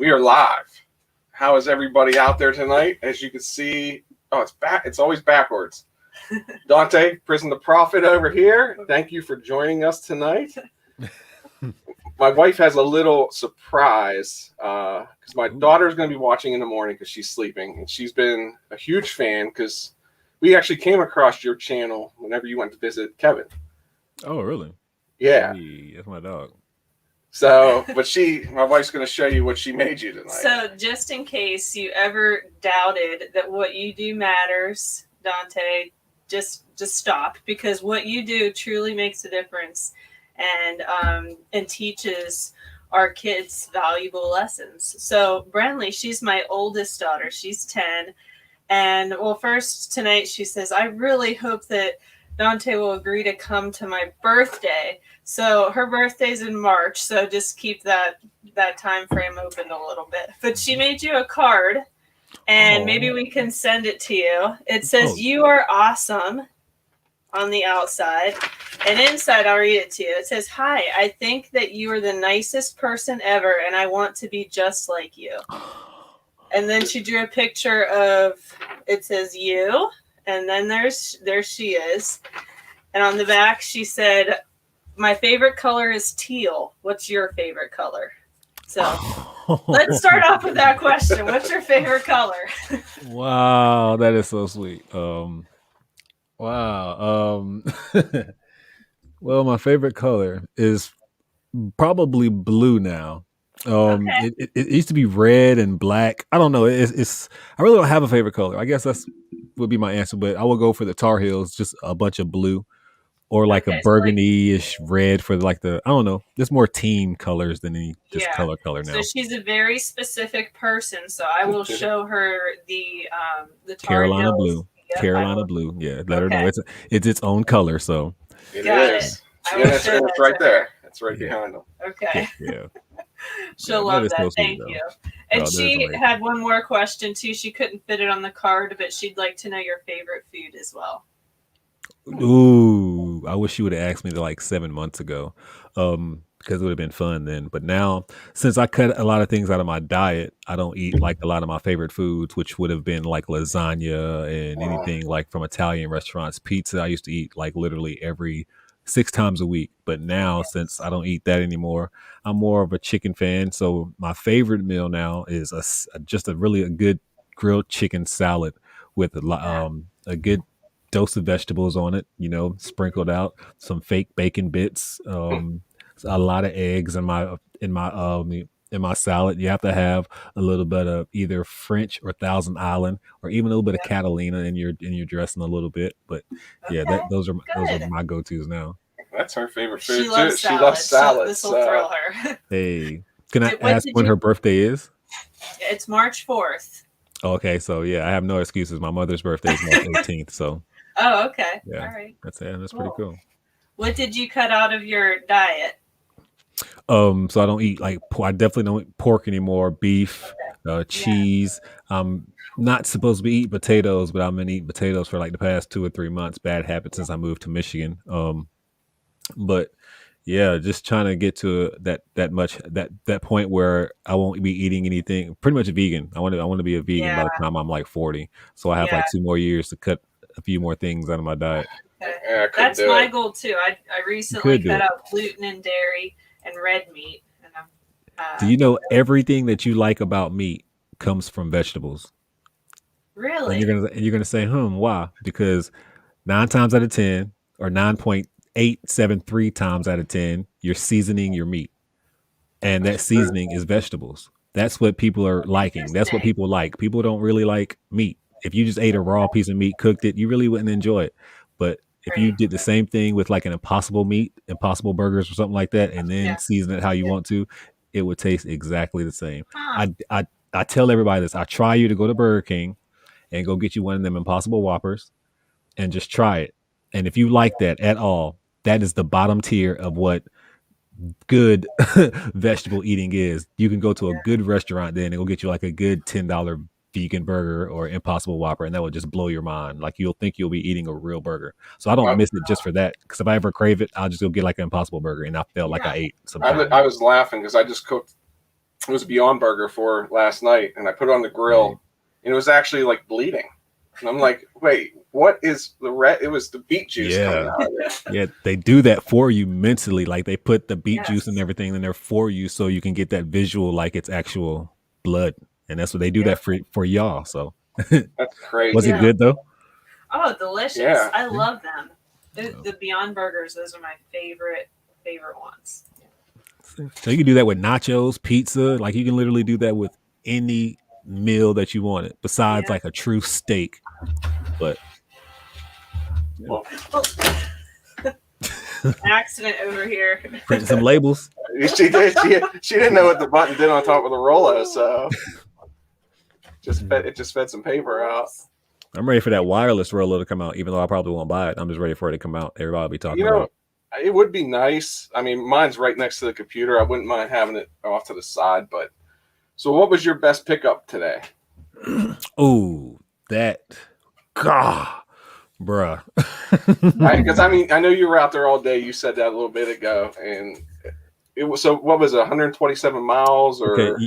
We are live. How is everybody out there tonight? As you can see, it's back. It's always backwards. Dante, Prison2Profit over here. Thank you for joining us tonight. My wife has a little surprise because my daughter's going to be watching in the morning because she's sleeping, and she's been a huge fan because we actually came across your channel whenever you went to visit Kevin. Oh, really? Yeah. Hey, that's my dog. So, but my wife's going to show you what she made you tonight. So, just in case you ever doubted that what you do matters, Dante, just stop, because what you do truly makes a difference and teaches our kids valuable lessons. So, Brenly, she's my oldest daughter. She's 10. And, well, first tonight she says, I really hope that Dante will agree to come to my birthday. So her birthday's in March, so just keep that time frame open a little bit. But she made you a card, and maybe we can send it to you. It says, you are awesome on the outside. And inside, I'll read it to you. It says, hi, I think that you are the nicest person ever, and I want to be just like you. And then she drew a picture of, it says you, and then there she is. And on the back, she said, my favorite color is teal. What's your favorite color? So let's start off with that question. What's your favorite color? Wow, that is so sweet. Wow. Well, my favorite color is probably blue now. Okay. It used to be red and black. I don't know. It's I really don't have a favorite color. I guess that's would be my answer, but I will go for the Tar Heels, just a bunch of blue. Or like a burgundy-ish red for like the, I don't know. There's more team colors than any just color now. So she's a very specific person. So I will show her the Carolina blue. Yep, Carolina blue. Yeah, let her know it's its own color. So it is. It's right there. It's right behind them. Okay. Yeah. She'll love that. Thank you. And she had one more question too. She couldn't fit it on the card, but she'd like to know your favorite food as well. Ooh, I wish you would have asked me like 7 months ago, because it would have been fun then. But now, since I cut a lot of things out of my diet, I don't eat like a lot of my favorite foods, which would have been like lasagna and anything like from Italian restaurants. Pizza, I used to eat like literally every 6 times a week. But now, since I don't eat that anymore, I'm more of a chicken fan. So my favorite meal now is just a really good grilled chicken salad with a good dose of vegetables on it, sprinkled out, some fake bacon bits, a lot of eggs in my salad. You have to have a little bit of either French or Thousand Island, or even a little bit of Catalina in your dressing a little bit. But those are my go-tos now. That's her favorite food. She loves salads. So this will thrill her. Hey, can I ask when her birthday is? It's March 4th. Okay, so I have no excuses. My mother's birthday is March 18th, so. Oh, okay. Yeah, all right. That's pretty cool. What did you cut out of your diet? So I don't eat I definitely don't eat pork anymore. Beef, cheese. I'm not supposed to be eating potatoes, but I've been eating potatoes for like the past 2 or 3 months. Bad habit since I moved to Michigan. But yeah, just trying to get to that point where I won't be eating anything. Pretty much vegan. I want to be a vegan by the time I'm like 40. So I have like 2 more years to cut a few more things out of my diet. Okay. That's my goal too. I recently cut out gluten and dairy and red meat. And do you know everything that you like about meat comes from vegetables? Really? And you're gonna say, why? Because 9 times out of 10, or 9.873 times out of 10, you're seasoning your meat, and that seasoning is vegetables. That's what people are liking. That's what people like. People don't really like meat. If you just ate a raw piece of meat, cooked it, you really wouldn't enjoy it. But if you did the same thing with like an Impossible burgers or something like that, and then season it how you want to, it would taste exactly the same. I tell everybody this. I try you to go to Burger King and go get you one of them Impossible Whoppers and just try it. And if you like that at all, that is the bottom tier of what good vegetable eating is. You can go to a good restaurant then and go get you like a good $10 vegan burger or Impossible Whopper, and that will just blow your mind. Like you'll think you'll be eating a real burger. So I don't miss it just for that, because if I ever crave it, I'll just go get like an Impossible Burger, and I felt like I ate something. I was laughing because I just cooked was a Beyond Burger for last night, and I put it on the grill, and it was actually like bleeding. And I'm like, wait, what is the red? It was the beet juice coming out of it. Yeah, they do that for you mentally. Like they put the beet juice and everything in there for you, so you can get that visual like it's actual blood, and that's what they do that for y'all. So that's crazy. Was it good though? Oh, delicious! Yeah. I love them. The Beyond Burgers, those are my favorite ones. So you can do that with nachos, pizza. Like you can literally do that with any meal that you wanted, besides like a true steak. But accident over here. Print some labels. She didn't know what the button did on top of the Rolo, so it just fed some paper out. I'm ready for that wireless Rolo to come out, even though I probably won't buy it. I'm just ready for it to come out. Everybody will be talking about it. It would be nice. I mean, mine's right next to the computer. I wouldn't mind having it off to the side. But so, what was your best pickup today? Oh, that, God, bruh. Because I mean, I know you were out there all day. You said that a little bit ago, and it was so. What was it? 127 miles, or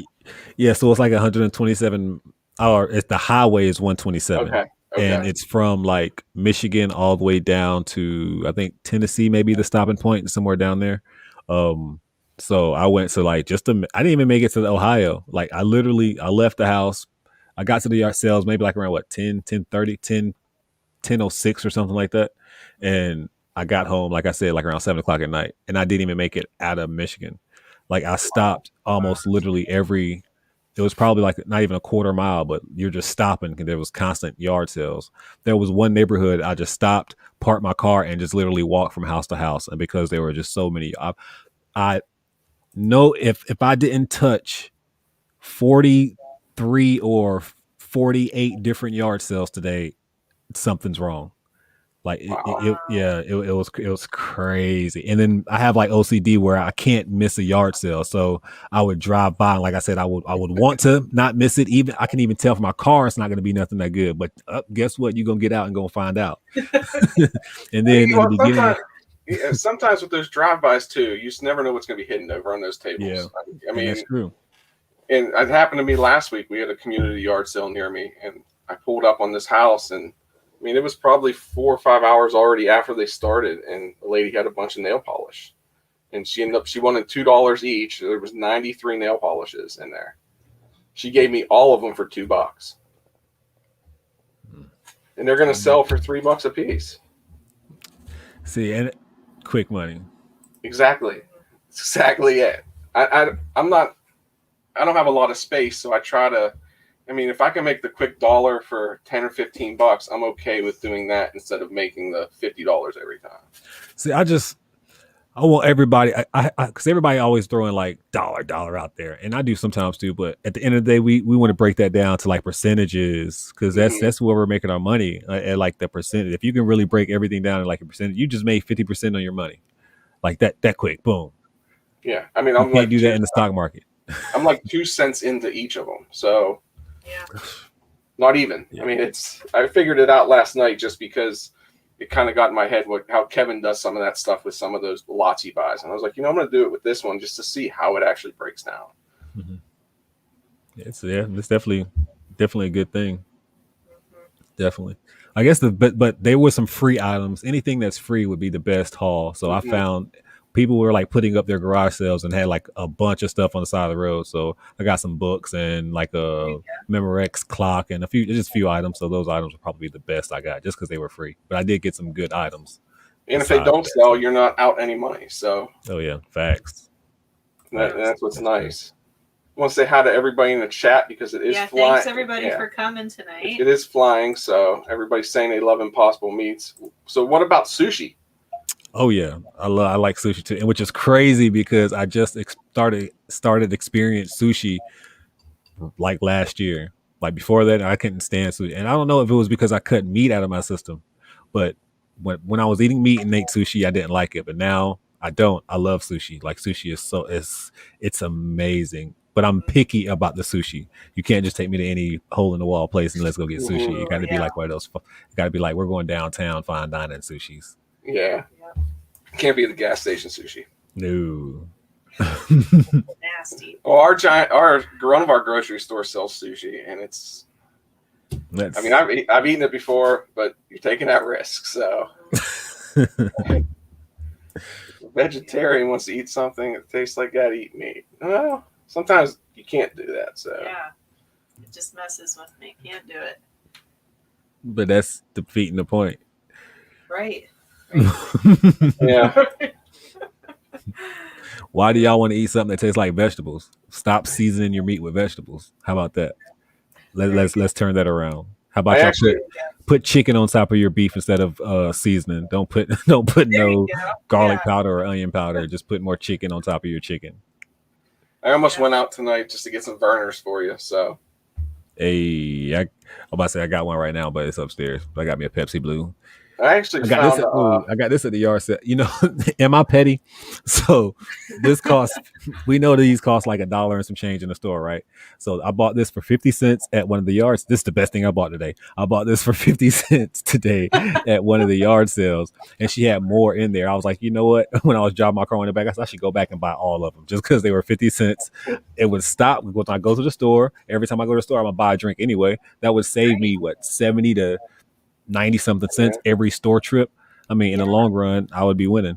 yeah? So it's like 127. Or it's the highway is 127. Okay. And it's from like Michigan all the way down to I think Tennessee, maybe the stopping point somewhere down there. So I went to like I didn't even make it to Ohio. Like I left the house. I got to the yard sales maybe like around 10:06 or something like that. And I got home, like I said, like around 7:00 at night. And I didn't even make it out of Michigan. Like I stopped almost literally it was probably like not even a quarter mile, but you're just stopping because there was constant yard sales. There was one neighborhood I just stopped, parked my car, and just literally walked from house to house. And because there were just so many, I know if I didn't touch 43 or 48 different yard sales today, something's wrong. Like it was crazy. And then I have like OCD where I can't miss a yard sale. So I would drive by, and like I said, I would want to not miss it. Even I can even tell from my car it's not going to be nothing that good. But guess what? You're gonna get out and go find out. And then in the beginning, sometimes with those drive-bys too, you just never know what's going to be hidden over on those tables. Yeah, I mean, that's true. And it happened to me last week. We had a community yard sale near me, and I pulled up on this house, and I mean, it was probably 4 or 5 hours already after they started, and the lady had a bunch of nail polish, and she wanted $2 each. There was 93 nail polishes in there. She gave me all of them for $2, and they're going to sell for $3 a piece. See, and quick money. Exactly. That's exactly it. I don't have a lot of space, so I try to. I mean, if I can make the quick dollar for $10 or $15, I'm okay with doing that instead of making the $50 every time. See, I want everybody, because everybody always throwing like dollar out there, and I do sometimes too. But at the end of the day, we want to break that down to like percentages, because that's where we're making our money at like the percentage. If you can really break everything down in like a percentage, you just made 50% on your money, like that quick, boom. Yeah, I mean, you can't do that in the stock market. I'm like 2 cents into each of them, so. Yeah. Not even. Yeah. I mean, I figured it out last night just because it kind of got in my head how Kevin does some of that stuff with some of those lots he buys. And I was like, I'm going to do it with this one just to see how it actually breaks down. Mm-hmm. It's definitely a good thing. Definitely. I guess but there were some free items. Anything that's free would be the best haul. So I found people were like putting up their garage sales and had like a bunch of stuff on the side of the road. So I got some books and like a Memorex clock and a few items. So those items would probably be the best I got just because they were free. But I did get some good items. And if they don't sell, you're not out any money. So. Oh yeah, facts. That's what's nice. I want to say hi to everybody in the chat because it is flying. Thanks everybody for coming tonight. It is flying. So everybody's saying they love Impossible Meats. So what about sushi? Oh yeah, I like sushi too, and which is crazy because I just started experience sushi like last year. Like before that, I couldn't stand sushi, and I don't know if it was because I cut meat out of my system, but when I was eating meat and ate sushi, I didn't like it. But now I don't. I love sushi. Like sushi is it's amazing. But I'm picky about the sushi. You can't just take me to any hole in the wall place and let's go get sushi. You got to be like one of those. You got to be like, we're going downtown, fine dining sushis. Yeah. Can't be the gas station sushi. No. Nasty. Well, one of our grocery stores sells sushi, and it's. That's, I mean, I've eaten it before, but you're taking that risk. So, vegetarian wants to eat something that tastes like that, eat meat. Well, sometimes you can't do that. So, Yeah, it just messes with me. Can't do it. but that's defeating the point. Right. yeah. Why do y'all want to eat something that tastes like vegetables? Stop seasoning your meat with vegetables. How about that? Let's turn that around. How about y'all put chicken on top of your beef instead of seasoning? Don't put no garlic powder or onion powder. Just put more chicken on top of your chicken. I almost went out tonight just to get some burners for you. So, I'm about to say I got one right now, but it's upstairs. I got me a Pepsi Blue. I got this at the yard sale. You know, am I petty? So this costs. We know these cost like $1 and some change in the store, right? So I bought this for 50 cents at one of the yards. This is the best thing I bought today. I bought this for 50 cents today at one of the yard sales, and she had more in there. I was like, you know what? When I was driving my car in the back, I said I should go back and buy all of them just because they were 50 cents. It would stop when I go to the store. Every time I go to the store, I'm gonna buy a drink anyway. That would save me 70 to 90 something cents every store trip. I mean, in the long run, I would be winning.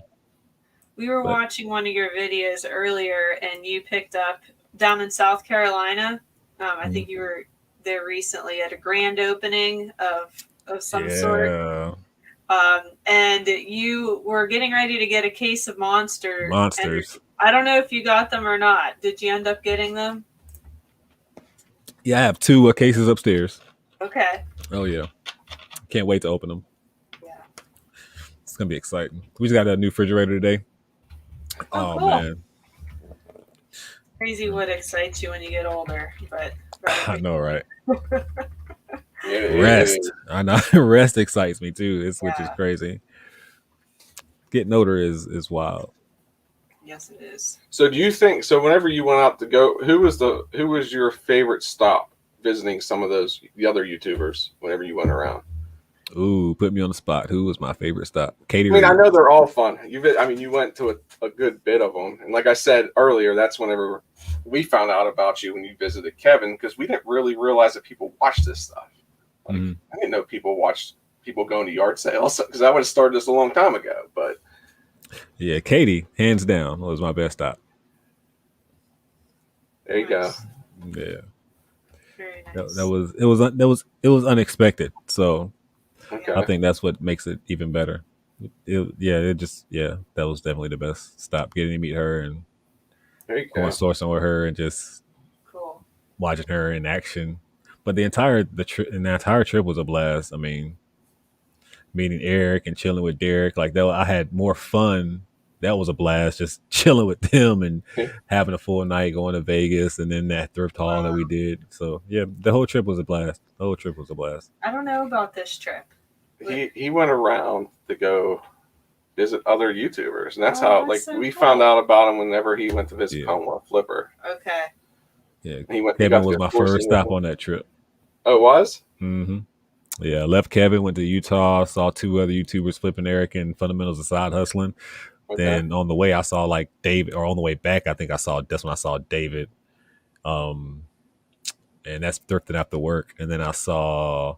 We were watching one of your videos earlier, and you picked up down in South Carolina. I think you were there recently at a grand opening of some sort. And you were getting ready to get a case of Monsters. I don't know if you got them or not. Did you end up getting them? Yeah, I have 2 cases upstairs. Okay. Oh yeah. Can't wait to open them. Yeah. It's going to be exciting. We just got a new refrigerator today. Oh cool. Man. Crazy what excites you when you get older. But I know, right? Rest. I know. Rest excites me too. Which is crazy. Getting older is wild. Yes, it is. So do you think, whenever you went out to go, who was your favorite stop visiting some of the other YouTubers whenever you went around? Ooh, put me on the spot. Who was my favorite stop? Katie. I mean, I know they're all fun. You went to a good bit of them, and like I said earlier, that's whenever we found out about you when you visited Kevin, because we didn't really realize that people watch this stuff. Like, I didn't know people watched people going to yard sales, because I would have started this a long time ago. But yeah, Katie, hands down, was my best stop. There you go. Yeah, very nice. It was unexpected, so. Okay. I think that's what makes it even better. That was definitely the best stop. Getting to meet her and going sourcing with her and just watching her in action. But the entire trip was a blast. I mean, meeting Eric and chilling with Derek, like that, I had more fun. That was a blast, just chilling with them and having a full night, going to Vegas, and then that thrift haul that we did. So yeah, the whole trip was a blast. I don't know about this trip. He went around to go visit other YouTubers, and that's how we found out about him whenever he went to visit Homeworld Flipper. Okay. Yeah, Kevin was my first stop on that trip. Oh, it was? Mm-hmm. Yeah, I left Kevin, went to Utah, saw 2 other YouTubers, Flipping Eric and Fundamentals of Side Hustling. Okay. Then on the way, I saw like David, or on the way back, I think that's when I saw David. And that's thrifting after work. And then I saw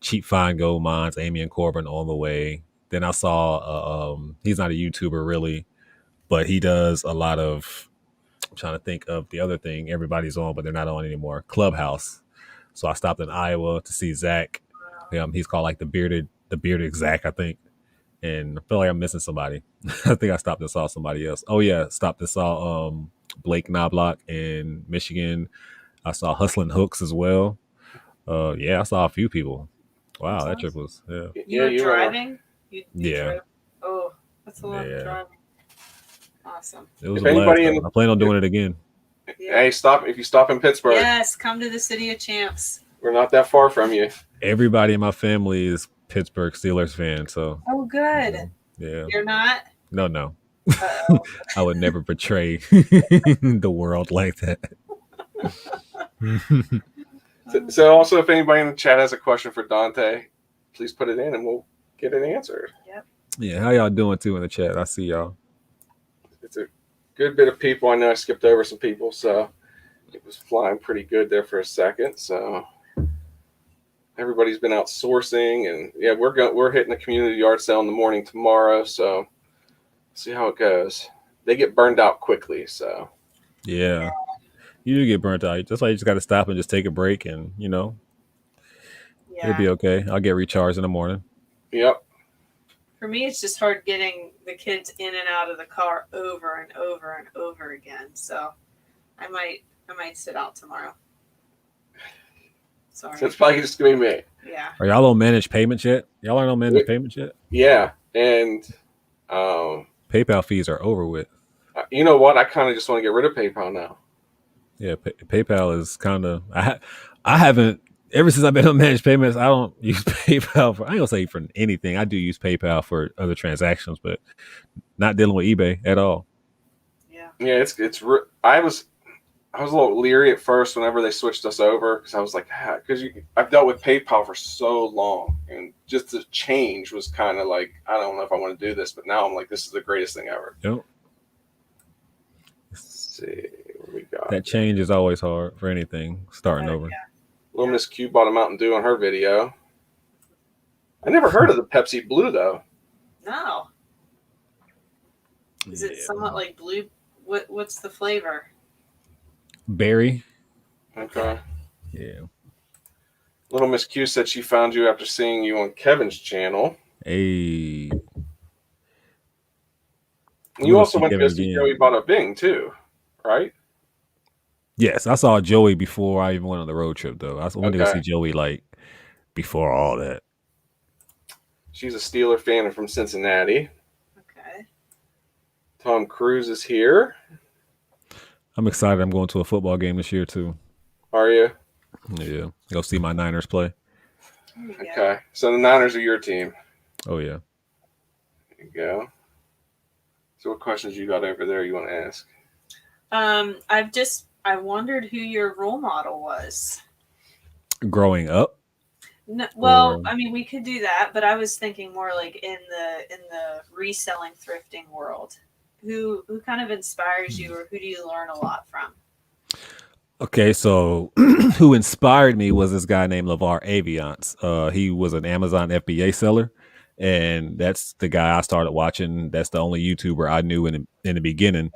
Cheap Fine Gold Mines, Amy and Corbin on the way. Then I saw, he's not a YouTuber really, but he does a lot of, I'm trying to think of the other thing everybody's on, but they're not on anymore, Clubhouse. So I stopped in Iowa to see Zach. He's called like the bearded Zach, I think. And I feel like I'm missing somebody. I think I stopped and saw somebody else. Oh yeah, stopped and saw Blake Knobloch in Michigan. I saw Hustling Hooks as well. I saw a few people. Wow, that trip was You were driving? You drove? Oh, that's a lot of driving. Awesome. It was a blast. I plan on doing it again. Hey, if you stop in Pittsburgh. Yes, come to the City of Champs. We're not that far from you. Everybody in my family is Pittsburgh Steelers fan, so. Oh, good. Yeah. You're not? No. I would never betray the world like that. So also, if anybody in the chat has a question for Dante, please put it in and we'll get it answered. Yep. Yeah, how y'all doing too in the chat? I see y'all. good bit of people. I know I skipped over some people, so it was flying pretty good there for a second. So everybody's been out sourcing, and yeah, we're hitting a community yard sale in the morning tomorrow. So see how it goes. They get burned out quickly, so Yeah. You do get burnt out. That's why you just got to stop and just take a break, and it'll be okay. I'll get recharged in the morning. Yep. For me, it's just hard getting the kids in and out of the car over and over and over again. So I might sit out tomorrow. Sorry. So it's probably just gonna be me. Yeah. Are y'all on managed payments yet? Y'all aren't on managed payments yet? Yeah, and PayPal fees are over with. You know what? I kind of just want to get rid of PayPal now. Yeah, PayPal is kind of. I haven't ever since I've been on managed payments. I don't use PayPal for. I don't say for anything. I do use PayPal for other transactions, but not dealing with eBay at all. Yeah. Yeah, it's. I was a little leery at first whenever they switched us over because I was like, because I've dealt with PayPal for so long, and just the change was kind of like, I don't know if I want to do this, but now I'm like, this is the greatest thing ever. Yep. Let's see what we got. That change is always hard for anything starting over. Yeah. Little Miss Q bought a Mountain Dew on her video. I never heard of the Pepsi Blue though. No. Is it somewhat like blue? What's the flavor? Berry. Okay. Yeah. Little Miss Q said she found you after seeing you on Kevin's channel. Hey. You also went to go see Joey Bada Bing too, right? Yes, I saw Joey before I even went on the road trip though. I went to go see Joey like before all that. She's a Steeler fan and from Cincinnati. Okay. Tom Cruise is here. I'm excited. I'm going to a football game this year too. Are you? Yeah. Go see my Niners play. Okay. So the Niners are your team. Oh yeah. There you go. So what questions you got over there you want to ask? I wondered who your role model was. Growing up? No, well, I mean, we could do that, but I was thinking more like in the reselling thrifting world. Who kind of inspires you, or who do you learn a lot from? Okay, so who inspired me was this guy named LeVar Aviance. He was an Amazon FBA seller, and that's the guy I started watching. That's the only YouTuber I knew in the beginning,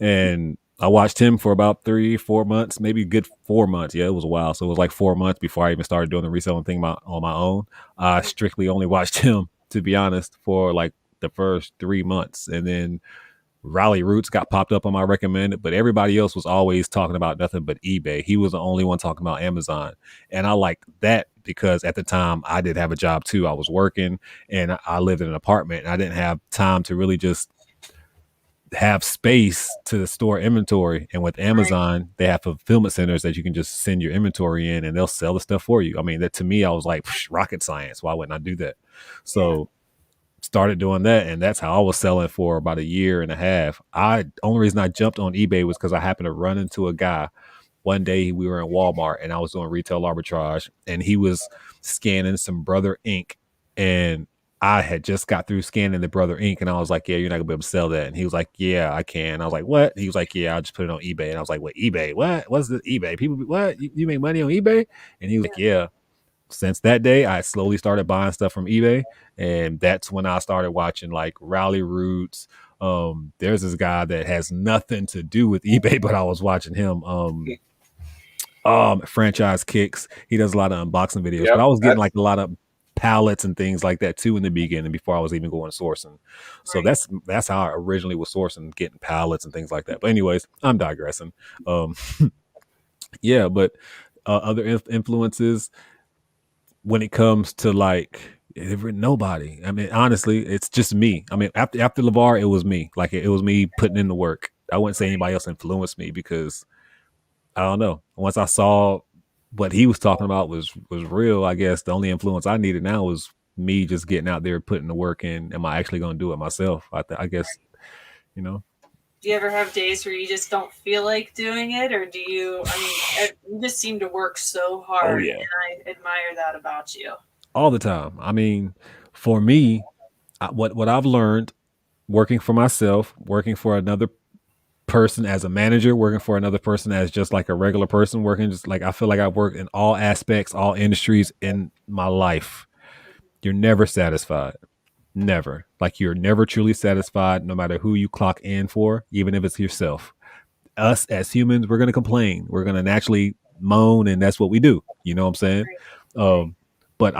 and I watched him for about 3-4 months, maybe a good 4 months. Yeah, it was a while. So it was like 4 months before I even started doing the reselling thing on my own. I strictly only watched him, to be honest, for like the first 3 months, and then Raleigh Roots got popped up on my recommended, but everybody else was always talking about nothing but eBay. He was the only one talking about Amazon. And I liked that because at the time I did have a job too. I was working and I lived in an apartment and I didn't have time to really just have space to store inventory. And with Amazon, they have fulfillment centers that you can just send your inventory in and they'll sell the stuff for you. I mean, that to me, I was like, rocket science. Why wouldn't I do that? So started doing that, and that's how I was selling for about 1.5 years. Only reason I jumped on eBay was because I happened to run into a guy one day. We were in Walmart and I was doing retail arbitrage, and he was scanning some Brother Ink, and I had just got through scanning the Brother Ink, and I was like, yeah, you're not gonna be able to sell that. And he was like, yeah, I can. I was like, what? He was like, yeah, I'll just put it on eBay. And I was like, what, eBay? What? What's this eBay? People, what? You make money on eBay? And he was like, yeah. Since that day, I slowly started buying stuff from eBay, and that's when I started watching like Raleigh Roots. There's this guy that has nothing to do with eBay, but I was watching him. Franchise Kicks. He does a lot of unboxing videos, but I was getting like a lot of pallets and things like that too in the beginning before I was even going sourcing. So that's how I originally was sourcing, getting pallets and things like that. But anyways, I'm digressing. Yeah, but other influences. When it comes to like nobody, I mean, honestly, it's just me. I mean, after LeVar, it was me. Like it was me putting in the work. I wouldn't say anybody else influenced me because I don't know. Once I saw what he was talking about was real, I guess the only influence I needed now was me just getting out there, putting the work in. Am I actually going to do it myself? I guess, Do you ever have days where you just don't feel like doing it, or do you? I mean, you just seem to work so hard. Oh, yeah. And I admire that about you. All the time. I mean, for me, what I've learned working for myself, working for another person as a manager, working for another person as just like a regular person working, just like I feel like I work in all aspects, all industries in my life. You're never satisfied. Never. Like you're never truly satisfied, no matter who you clock in for, even if it's yourself. Us as humans, we're gonna complain. We're gonna naturally moan, and that's what we do. You know what I'm saying? But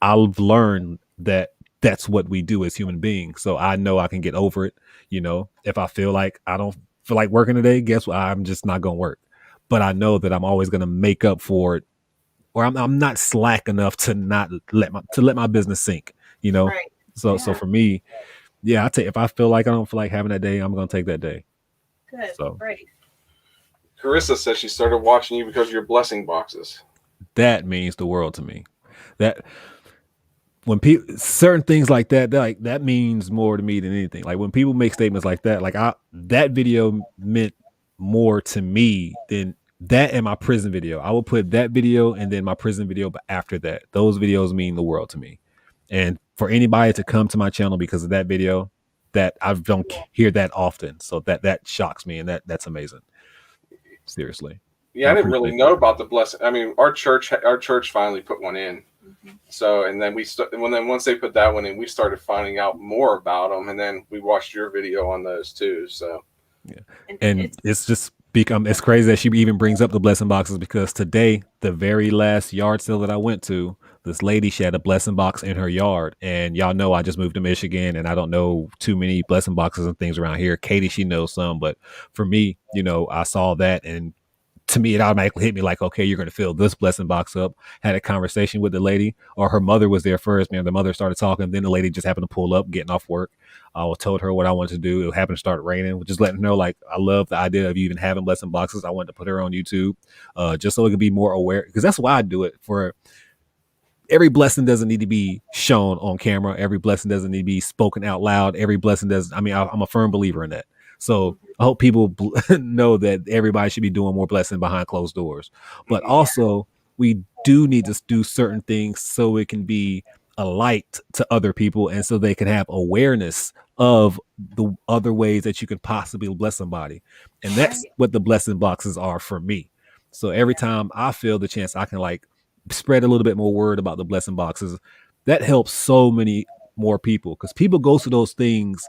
I've learned that that's what we do as human beings. So I know I can get over it. You know, if I feel like I don't feel like working today, guess what? I'm just not gonna work. But I know that I'm always gonna make up for it, or I'm not slack enough to not let my business sink. You know. Right. So for me, yeah, if I feel like I don't feel like having that day, I'm gonna take that day. Good. So Great. Carissa says she started watching you because of your blessing boxes. that means the world to me. That when people certain things like that means more to me than anything. Like when people make statements like that, like that video meant more to me than that and my prison video. I will put that video and then my prison video, but after that, those videos mean the world to me. And for anybody to come to my channel because of that video, that I don't hear that often. So that shocks me, and that's amazing. Seriously. Yeah, I didn't really know about the blessing. I mean, our church finally put one in. So, and then once they put that one in, we started finding out more about them, and then we watched your video on those too. So, yeah, and it's just become it's crazy that she even brings up the blessing boxes, because today, the very last yard sale that I went to, this lady, she had a blessing box in her yard, and y'all know I just moved to Michigan, and I don't know too many blessing boxes and things around here. Katie, she knows some, but for me, you know, I saw that, and to me, it automatically hit me like, okay, you're going to fill this blessing box up. Had a conversation with the lady, or her mother was there first. Man, the mother started talking. Then the lady just happened to pull up, getting off work. I told her what I wanted to do. It happened to start raining, just letting her know, like, I love the idea of you even having blessing boxes. I wanted to put her on YouTube, just so it could be more aware, because that's why I do it. For every blessing doesn't need to be shown on camera. Every blessing doesn't need to be spoken out loud. Every blessing does. I mean, I'm a firm believer in that. So I hope people know that everybody should be doing more blessing behind closed doors. But also, we do need to do certain things so it can be a light to other people, and so they can have awareness of the other ways that you can possibly bless somebody. And that's what the blessing boxes are for me. So every time I feel the chance I can like spread a little bit more word about the blessing boxes, that helps so many more people, because people go to those things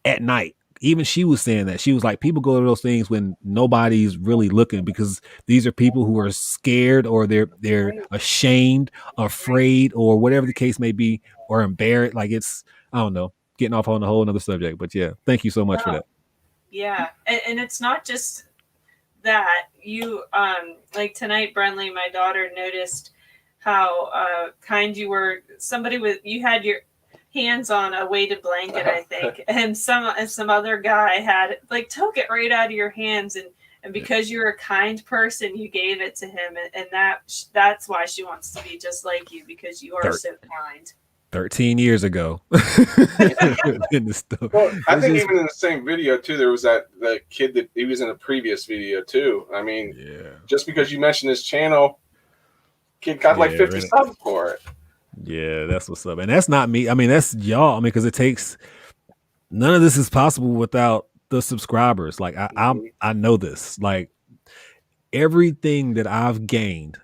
at night. Even she was saying that. She was like, people go to those things when nobody's really looking, because these are people who are scared, or they're ashamed, afraid, or whatever the case may be, or embarrassed. Like, it's, I don't know, getting off on a whole other subject. But yeah, thank you so much for that. Yeah. And it's not just that. You like tonight, Brenly, my daughter, noticed how kind you were. You had your hands on a weighted blanket, I think, and some other guy had took it right out of your hands, and because you're a kind person, you gave it to him, and that's why she wants to be just like you, because you are so kind. 13 years ago. In the store. Well, I think even in the same video too, there was that kid that he was in a previous video too. I mean, just because you mentioned his channel, kid got 50 subs for it. Yeah, that's what's up. And that's not me. I mean, that's y'all. I mean, because it takes, none of this is possible without the subscribers. Like I know this. Like everything that I've gained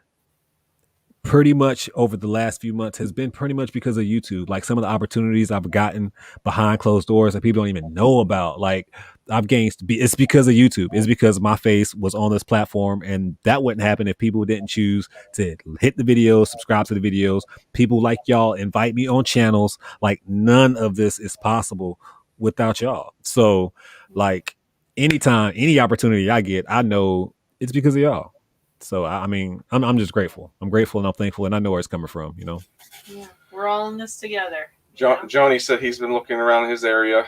pretty much over the last few months has been pretty much because of YouTube. Like some of the opportunities I've gotten behind closed doors that people don't even know about. Like I've gained, it's because of YouTube. It's because my face was on this platform, and that wouldn't happen if people didn't choose to hit the videos, subscribe to the videos. People like y'all invite me on channels. Like none of this is possible without y'all. So like anytime, any opportunity I get, I know it's because of y'all. So I mean, I'm just grateful. I'm grateful and I'm thankful, and I know where it's coming from. You know. Yeah, we're all in this together. Johnny said he's been looking around his area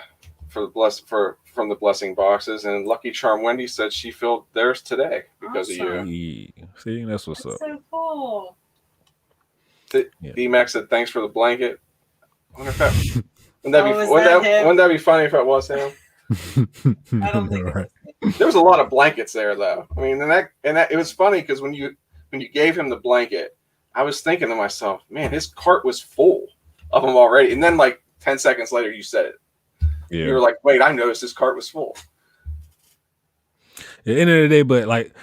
for from the blessing boxes, and Lucky Charm Wendy said she filled theirs today because of you. See, that's what's up. So cool. D-Max said thanks for the blanket. Wouldn't that be funny if it was him? I don't think right. There was a lot of blankets there, though. I mean, and that it was funny because when you gave him the blanket, I was thinking to myself, man, his cart was full of them already. And then, like 10 seconds later, you said it. Yeah. You were like, wait, I noticed his cart was full. the end of the day, but like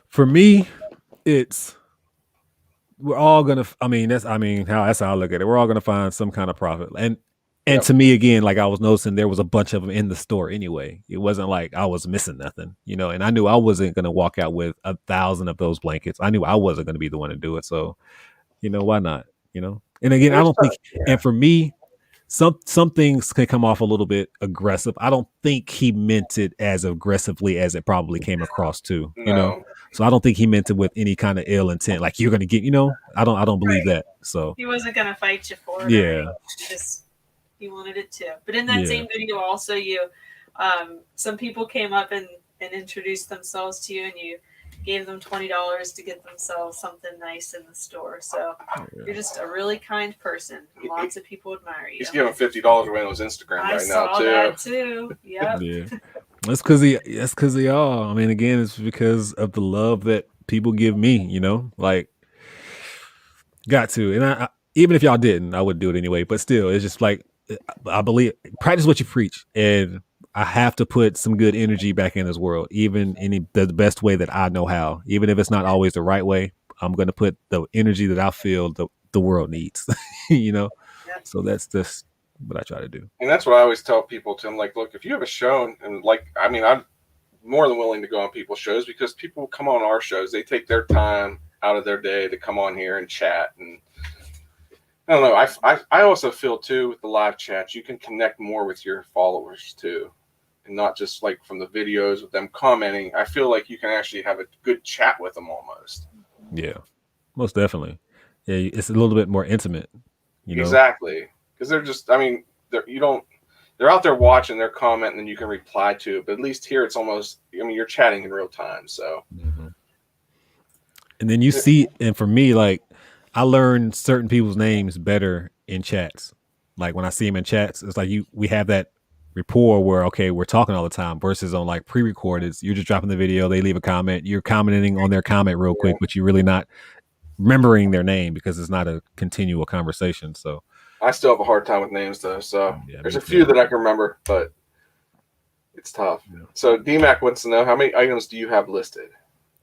for me, it's we're all gonna. That's how I look at it. We're all gonna find some kind of profit, and Yep. to me again, like I was noticing, there was a bunch of them in the store anyway. It wasn't like I was missing nothing, And I knew I wasn't gonna walk out with 1,000 of those blankets. I knew I wasn't gonna be the one to do it. So, why not? And again, I don't think. And for me, some things can come off a little bit aggressive. I don't think he meant it as aggressively as it probably came across too. No. So I don't think he meant it with any kind of ill intent. Like you're gonna get, I don't believe that. So He wasn't gonna fight you for it. Yeah. He wanted it too. But in that same video, also some people came up and introduced themselves to you, and you gave them $20 to get themselves something nice in the store. So you're just a really kind person. Lots of people admire you. He's giving $50 away on his Instagram I right saw now too. that too. Yep. Yeah. That's because of y'all. I mean, again, it's because of the love that people give me, like got to. And I even if y'all didn't, I would do it anyway. But still, it's just like I believe practice what you preach, and I have to put some good energy back in this world, even in the best way that I know how. Even if it's not always the right way, I'm going to put the energy that I feel the world needs, So that's just what I try to do. And that's what I always tell people, Tim. Like, look, if you have a show, and I'm more than willing to go on people's shows because people come on our shows. They take their time out of their day to come on here and chat. And I don't know. I also feel too with the live chats, you can connect more with your followers too, and not just like from the videos with them commenting. I feel like you can actually have a good chat with them almost. Yeah, most definitely. Yeah, it's a little bit more intimate. Exactly, because they're just. They're out there watching, they're commenting, and you can reply to it. But at least here, it's almost. You're chatting in real time, so. Mm-hmm. And then you see, and for me, like. I learn certain people's names better in chats. Like when I see them in chats, it's like we have that rapport where, okay, we're talking all the time versus on like pre-recorded. You're just dropping the video. They leave a comment. You're commenting on their comment real quick, but you're really not remembering their name because it's not a continual conversation. So I still have a hard time with names though. So there's a few that I can remember, but it's tough. Yeah. So DMAC wants to know, how many items do you have listed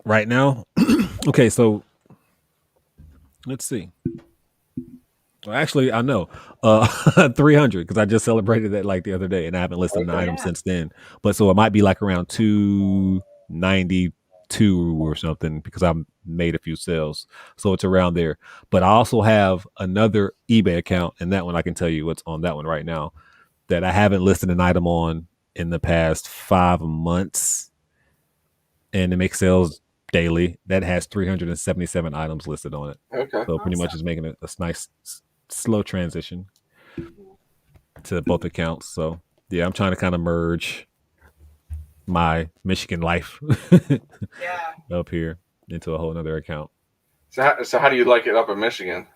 right now? Okay. So let's see. Well, actually, I know 300 because I just celebrated that like the other day, and I haven't listed an item since then. But so it might be like around 292 or something because I made a few sales, so it's around there. But I also have another eBay account, and that one I can tell you what's on that one right now that I haven't listed an item on in the past 5 months, and it makes sales daily. That has 377 items listed on it. Okay. So pretty much is making a nice slow transition to both accounts. So yeah, I'm trying to kind of merge my Michigan life up here into a whole nother account. So how do you like it up in Michigan?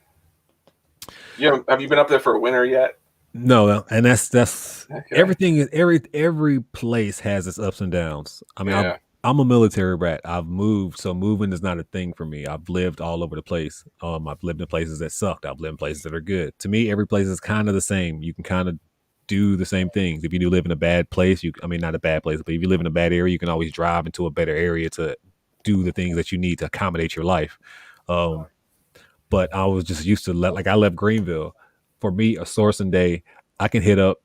Have you been up there for a winter yet? No, and that's okay. Everything is every place has its ups and downs. I mean, I'm a military rat. I've moved, so moving is not a thing for me. I've lived all over the place. I've lived in places that sucked. I've lived in places that are good. To me, every place is kind of the same. You can kind of do the same things. If you do live in a bad place, not a bad place, but if you live in a bad area, you can always drive into a better area to do the things that you need to accommodate your life. But I was just used to I left Greenville. For me, a sourcing day, I can hit up,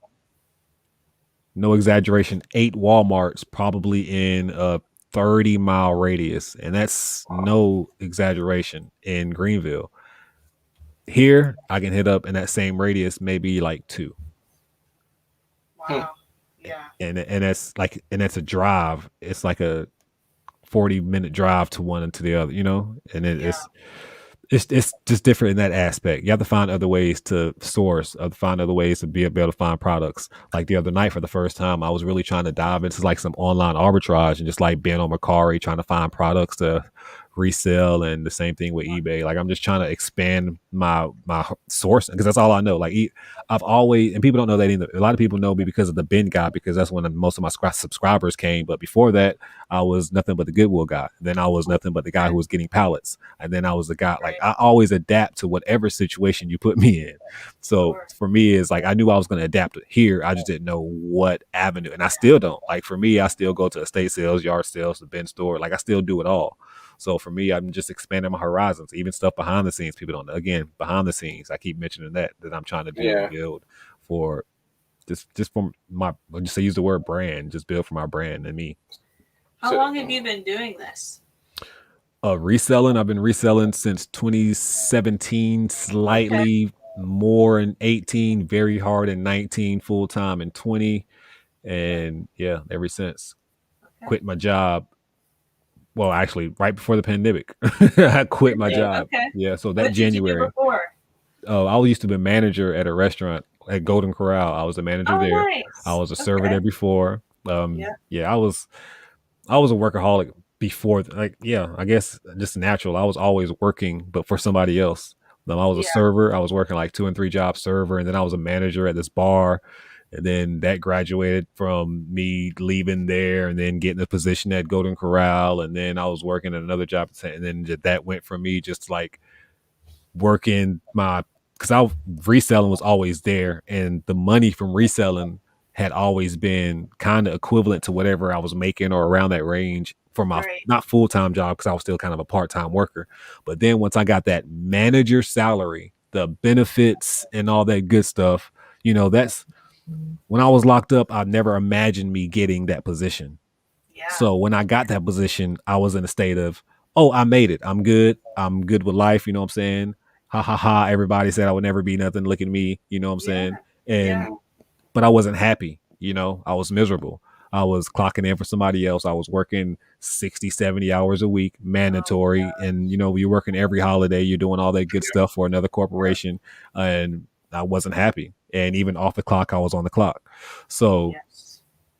no exaggeration, 8 Walmarts probably in a 30-mile radius, and that's no exaggeration in Greenville. Here, I can hit up in that same radius maybe like 2. Wow. Yeah. And that's a drive. It's like a 40-minute drive to one and to the other, and it's just different in that aspect. You have to find other ways to source, find other ways to be able to find products. Like the other night, for the first time, I was really trying to dive into like some online arbitrage and just like being on Mercari, trying to find products to resell, and the same thing with eBay. Like I'm just trying to expand my source because that's all I know. Like I've always, and people don't know that either. A lot of people know me because of the bin guy, because that's when most of my subscribers came. But before that, I was nothing but the Goodwill guy. Then I was nothing but the guy who was getting pallets. And then I was the guy, like I always adapt to whatever situation you put me in. So for me, it's like I knew I was going to adapt here. I just didn't know what avenue. And I still don't. Like for me, I still go to estate sales, yard sales, the bin store. Like I still do it all. So for me, I'm just expanding my horizons, even stuff behind the scenes. People don't know. Again, behind the scenes, I keep mentioning that I'm trying to do and build for just from my, just to use the word brand, just build for my brand and me. How long have you been doing this? Reselling. I've been reselling since 2017, slightly more in 18, very hard in 19, full time in 20. And yeah, ever since. Quit my job. Well, actually, right before the pandemic, I quit my job. Okay. Yeah, so that what January. Did you do before? Oh, I used to be a manager at a restaurant at Golden Corral. I was a manager there. Nice. I was a server there before. Yeah, I was a workaholic before. Like, yeah, I guess just natural. I was always working, but for somebody else. I was a server. I was working like 2 and 3 jobs server, and then I was a manager at this bar. And then that graduated from me leaving there and then getting a position at Golden Corral. And then I was working at another job. And then that went from me just like working because reselling was always there. And the money from reselling had always been kind of equivalent to whatever I was making or around that range for my not full-time job, because I was still kind of a part-time worker. But then once I got that manager salary, the benefits and all that good stuff, that's when I was locked up, I never imagined me getting that position. So when I got that position, I was in a state of, oh, I made it. I'm good. I'm good with life. You know what I'm saying? Ha ha ha. Everybody said I would never be nothing. Look at me. You know what I'm saying? But I wasn't happy. I was miserable. I was clocking in for somebody else. I was working 60, 70 hours a week, mandatory. And, you're working every holiday. You're doing all that good stuff for another corporation. And I wasn't happy. And even off the clock, I was on the clock. So,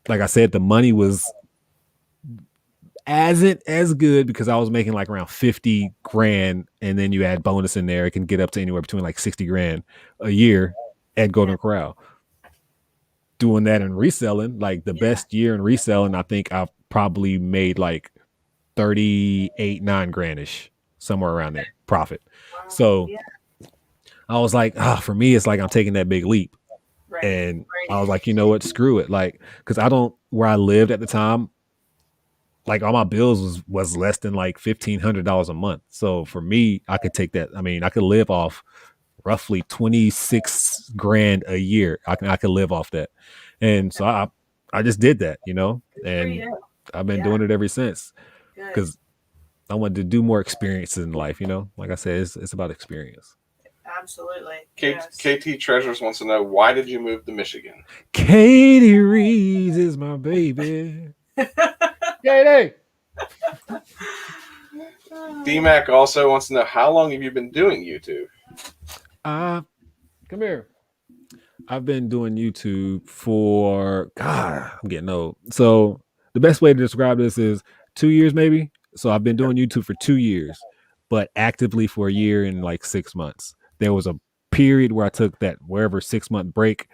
like I said, the money was as good because I was making like around 50 grand. And then you add bonus in there. It can get up to anywhere between like 60 grand a year at Golden Corral. Doing that and reselling, like the best year in reselling, I think I've probably made like 38, 9 grandish, somewhere around there, profit. So I was like, for me, it's like I'm taking that big leap. And I was like, you know what, screw it. Like, because where I lived at the time, like all my bills was less than like $1,500 a month. So for me, I could take that. I mean, I could live off roughly 26 grand a year. I could live off that. And so I just did that, and I've been doing it ever since, because I wanted to do more experiences in life. Like I said, it's about experience. Absolutely. KT Treasures wants to know, why did you move to Michigan? Katie Reeves is my baby. Katie. DMAC also wants to know, how long have you been doing YouTube? Come here. I've been doing YouTube for, God, I'm getting old. So the best way to describe this is 2 years, maybe. So I've been doing YouTube for 2 years, but actively for a year and like 6 months. There was a period where I took that 6-month break.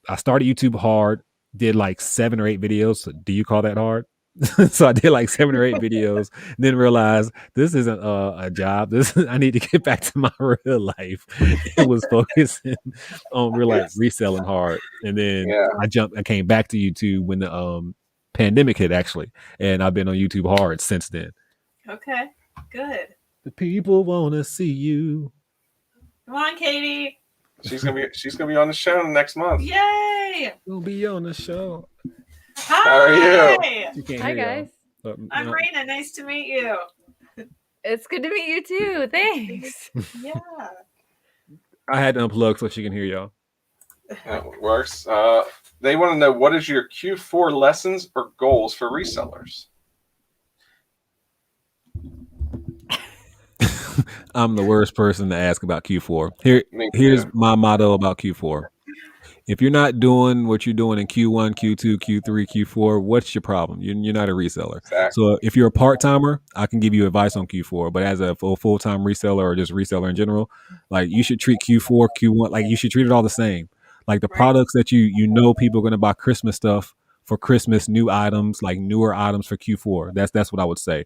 I started YouTube hard, did like 7 or 8 videos. So do you call that hard? So I did like 7 or 8 videos, then realized this isn't a job. I need to get back to my real life. It was focusing on reselling hard. And then I came back to YouTube when the pandemic hit, actually. And I've been on YouTube hard since then. Okay, good. The people want to see you. Come on, Katie. She's gonna be on the show next month. Yay! We'll be on the show. Hi. How are you? Hi, guys. I'm Raina. Nice to meet you. It's good to meet you too. Thanks. Yeah. I had to unplug so she can hear y'all. That works. They want to know, what is your Q4 lessons or goals for resellers? I'm the worst person to ask about Q4. Here's my motto about Q4. If you're not doing what you're doing in Q1, Q2, Q3, Q4, what's your problem? You're not a reseller. Exactly. So if you're a part-timer, I can give you advice on Q4. But as a full-time reseller or just reseller in general, like you should treat Q4, Q1, like you should treat it all the same. Like the Right. products that you know people are going to buy Christmas stuff for Christmas, new items, like newer items for Q4. That's what I would say.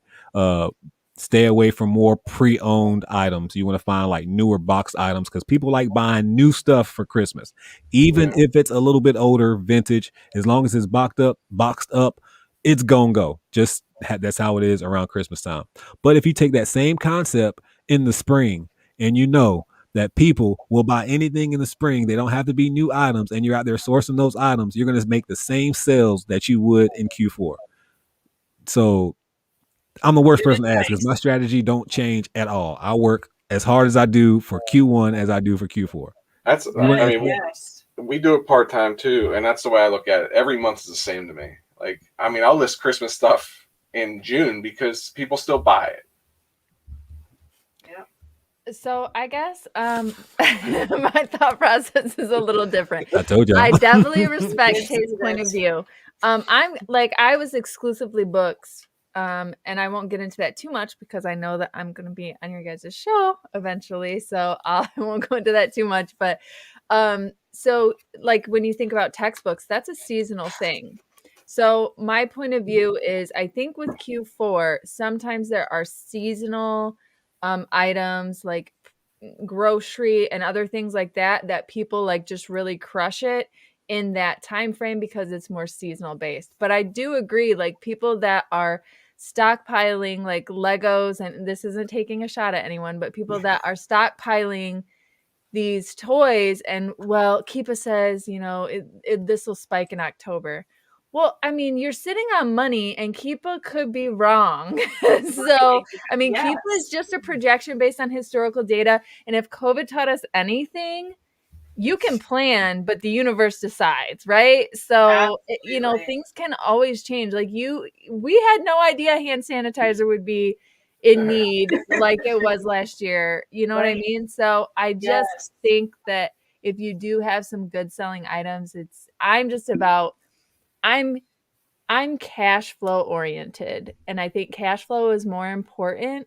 Stay away from more pre-owned items. You want to find like newer box items because people like buying new stuff for Christmas, even if it's a little bit older, vintage. As long as it's boxed up, it's gonna go. Just that's how it is around Christmas time. But if you take that same concept in the spring, and you know that people will buy anything in the spring, they don't have to be new items, and you're out there sourcing those items, you're gonna make the same sales that you would in Q4. So I'm the worst Good person to ask because my strategy don't change at all. I work as hard as I do for Q1 as I do for Q4. That's, You wanna I ask mean, me? Yes. we do it part-time too, and that's the way I look at it. Every month is the same to me. Like, I mean, I'll list Christmas stuff in June because people still buy it. So I guess my thought process is a little different. I told you. I definitely respect Yes, Tate's point of yes. view. I'm like I was exclusively books, and I won't get into that too much because I know that I'm going to be on your guys' show eventually, so I won't go into that too much. But so like when you think about textbooks, that's a seasonal thing. So my point of view is I think with Q4, sometimes there are seasonal items like grocery and other things like that people like just really crush it in that time frame because it's more seasonal based. But I do agree, like people that are stockpiling like Legos, and this isn't taking a shot at anyone, but people that are stockpiling these toys, and well, Keepa says, you know, this will spike in October. Well, I mean, you're sitting on money and Keepa could be wrong. So, I mean, Yes. Keepa is just a projection based on historical data. And if COVID taught us anything, you can plan, but the universe decides, right? So, you know, Absolutely. things can always change. Like we had no idea hand sanitizer would be in need like it was last year. You know what I Right. mean? So I just Yes. think that if you do have some good selling items, I'm cash flow oriented, and I think cash flow is more important,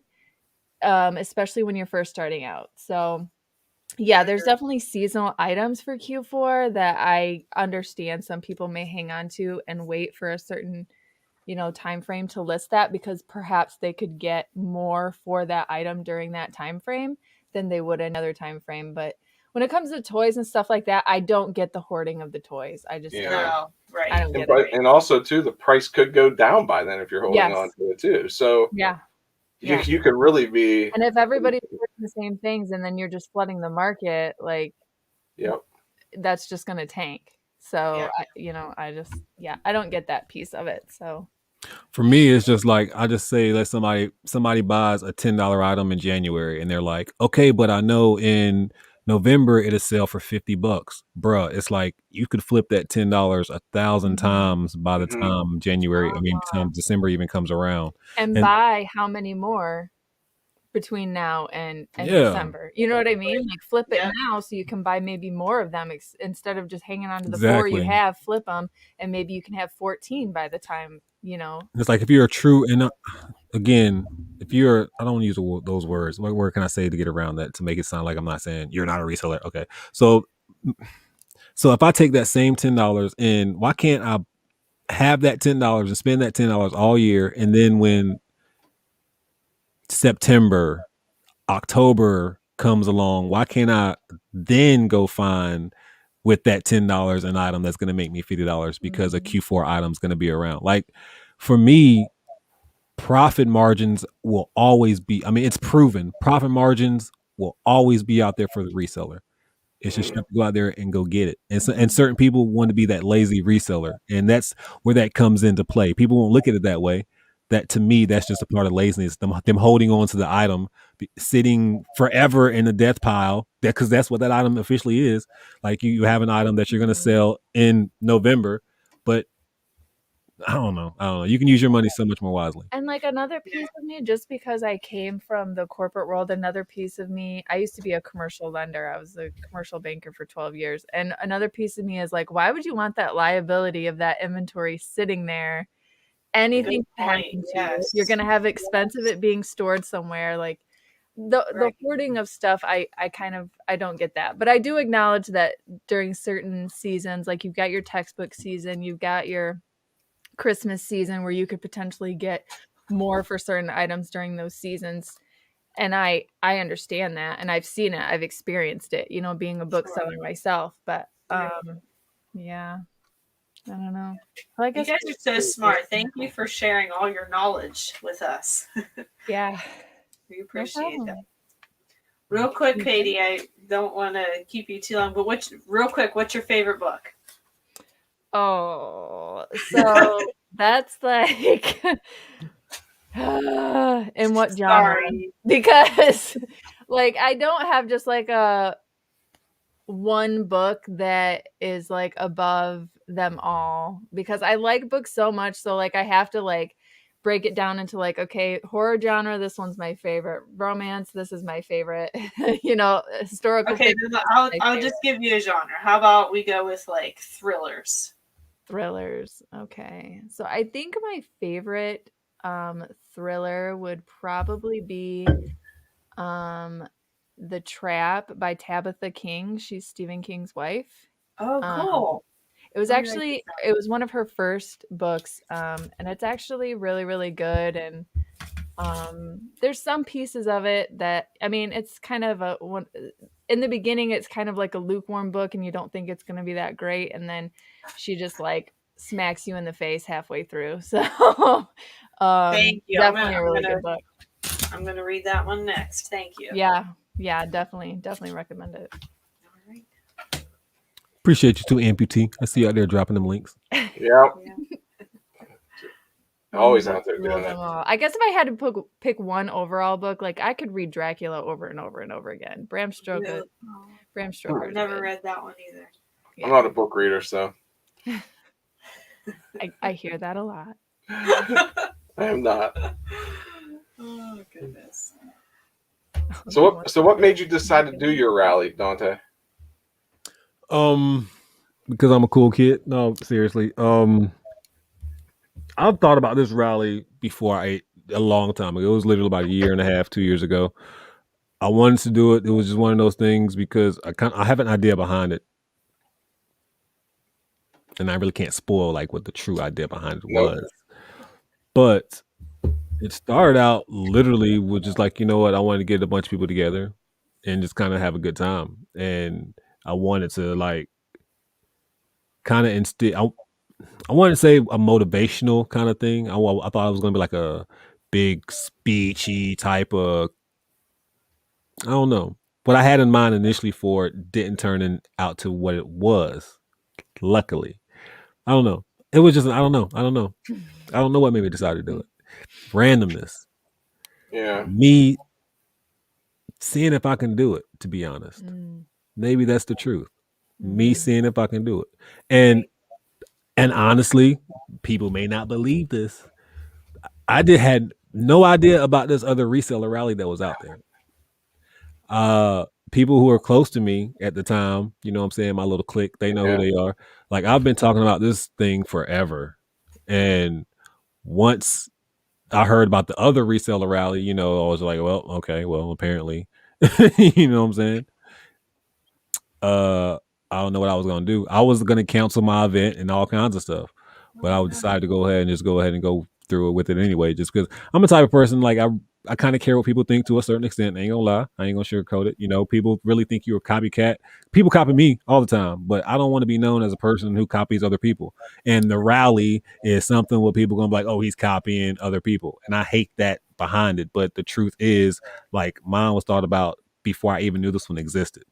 especially when you're first starting out. So yeah, there's definitely seasonal items for Q4 that I understand some people may hang on to and wait for a certain, you know, time frame to list that because perhaps they could get more for that item during that time frame than they would another time frame. But when it comes to toys and stuff like that, I don't get the hoarding of the toys. I just Yeah. No. Right. I don't And, get it. and also too, the price could go down by then if you're holding Yes. on to it too. So Yeah. you could really be. And if everybody's doing the same things and then you're just flooding the market, like Yep. that's just going to tank. So, Yeah. I don't get that piece of it. So, For me, it's just like I just say let somebody buys a $10 item in January and they're like, okay, but I know in November it'll sell for $50. Bruh, it's like you could flip that $10 1,000 times by the time time December even comes around. and buy how many more between now and Yeah. December. You know what I mean? Like flip it Yeah. now so you can buy maybe more of them instead of just hanging on to the 4 you Exactly. have, flip them, and maybe you can have 14 by the time, you know. It's like if you're a true and again, if you're I don't use those words. What word can I say to get around that to make it sound like I'm not saying you're not a reseller? Okay. So if I take that same $10 and why can't I have that $10 and spend that $10 all year, and then when September, October comes along, why can't I then go find with that $10 an item that's going to make me $50 because a Q4 item is going to be around? Like for me, profit margins will always be, I mean, it's proven profit margins will always be out there for the reseller. It's just you have to go out there and go get it. And certain people want to be that lazy reseller. And that's where that comes into play. People won't look at it that way. That to me, that's just a part of laziness. Them holding on to the item, sitting forever in the death pile. Because that's what that item officially is. Like you have an item that you're going to sell in November, but I don't know. You can use your money so much more wisely. And like another piece of me, just because I came from the corporate world, another piece of me, I used to be a commercial lender. I was a commercial banker for 12 years. And another piece of me is like, why would you want that liability of that inventory sitting there? Anything Good can happen point, to you. yes. You're going to have expense of it being stored somewhere. Like the Right. hoarding of stuff, I don't get that. But I do acknowledge that during certain seasons, like you've got your textbook season, you've got your Christmas season where you could potentially get more for certain items during those seasons. And I understand that, and I've seen it, I've experienced it, you know, being a bookseller myself. But yeah, I don't know. Well, I You guess guys are so smart. Thank you for sharing all your knowledge with us. yeah, We appreciate that. problem. Real quick, Katie, I don't want to keep you too long, but what's your favorite book? Oh, so that's like in what genre? Sorry. Because like I don't have just like a one book that is like above them all, because I like books so much, so like I have to like break it down into like, okay, horror genre, this one's my favorite, romance, this is my favorite, you know, historical Okay, fiction, then my I'll favorite. just give you a genre. How about we go with like thrillers? Thrillers. Okay. So I think my favorite thriller would probably be The Trap by Tabitha King. She's Stephen King's wife. Oh, cool. It was Let me write actually this it was one of her first books, and it's actually really, really good. And there's some pieces of it that, I mean, it's kind of a one in the beginning, it's kind of like a lukewarm book, and you don't think it's going to be that great, and then she just like smacks you in the face halfway through. So Thank you. definitely a really good book. I'm gonna read that one next. Thank you. Yeah, definitely recommend it. All right. Appreciate you too, amputee. I see you out there dropping them links. Yep. Always out there Rule doing them it. all. I guess if I had to pick one overall book, like I could read Dracula over and over and over again. Bram Stoker. Bram Stoker. I've never read that one either. I'm not a book reader, so I hear that a lot. I am not. Oh goodness. So what made you decide to do your rally, Dante? Because I'm a cool kid. No, seriously. I've thought about this rally before a long time ago. It was literally about a year and a half, 2 years ago. I wanted to do it. It was just one of those things because I have an idea behind it. And I really can't spoil like what the true idea behind it was. But it started out literally with just like, you know what, I wanted to get a bunch of people together and just kind of have a good time. And I wanted to like kind of instill, I wanted to say a motivational kind of thing. I thought it was going to be like a big speechy type of, I don't know. What I had in mind initially for it didn't turn out to what it was. Luckily. I don't know. It was just, I don't know. I don't know what made me decide to do it. Randomness. Yeah. Me seeing if I can do it, to be honest. Maybe that's the truth. Me seeing if I can do it. And honestly, people may not believe this. I had no idea about this other reseller rally that was out there. People who are close to me at the time, you know what I'm saying, my little clique, they know who they are. Like I've been talking about this thing forever. And once I heard about the other reseller rally, you know, I was like, well, okay, well, apparently, you know what I'm saying? I don't know what I was going to do. I was going to cancel my event and all kinds of stuff, but I would decide to go ahead and go through it with it anyway, just because I'm a type of person, like I kind of care what people think to a certain extent. I ain't gonna lie. I ain't gonna sugarcoat it. You know, people really think you're a copycat. People copy me all the time, but I don't want to be known as a person who copies other people. And the rally is something where people gonna be like, oh, he's copying other people. And I hate that behind it. But the truth is, like, mine was thought about before I even knew this one existed.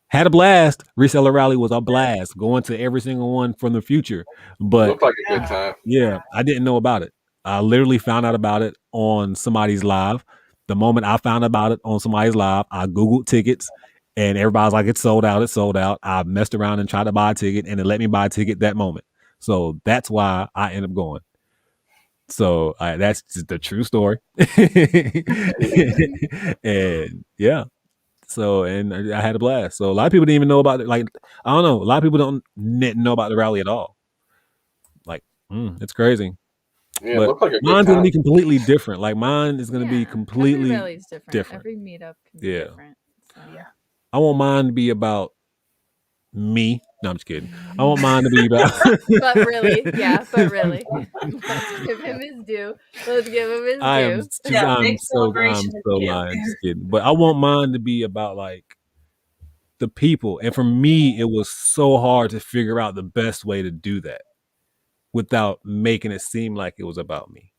Had a blast. Reseller rally was a blast. Going to every single one from the future. But looked like a good time. Yeah, I didn't know about it. I literally found out about it on somebody's live. The moment I found about it on somebody's live, I Googled tickets and everybody's like, it's sold out, it's sold out. I messed around and tried to buy a ticket and it let me buy a ticket that moment. So that's why I ended up going. So that's just the true story. And yeah. So, and I had a blast. So a lot of people didn't even know about it. Like, I don't know. A lot of people don't know about the rally at all. Like, it's crazy. Yeah, But it looked like a good mine's going to time. be completely different. Like mine is going to be completely every rally's different. different. Every meetup can be Yeah. different. So. Yeah. I want mine to be about me. No, I'm just kidding. I want mine to be about. But really, let's give him his due. Let's give him his due. I'm big so celebration of you. lying. Just kidding. But I want mine to be about like the people. And for me, it was so hard to figure out the best way to do that without making it seem like it was about me.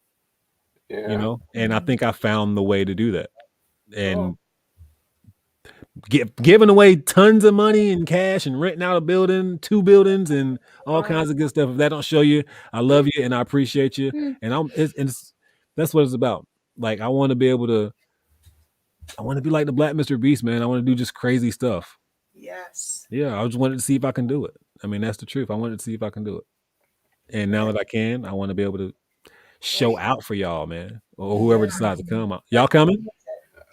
Yeah. You know? And I think I found the way to do that. And giving away tons of money and cash and renting out a building, 2 buildings, and all kinds of good stuff. If that don't show you, I love you and I appreciate you. And that's what it's about. Like I want to be like the Black Mr. Beast, man. I want to do just crazy stuff. Yes. Yeah, I just wanted to see if I can do it. I mean, that's the truth. I wanted to see if I can do it. And now that I can, I want to be able to show out for y'all, man, or whoever decides to come. Y'all coming?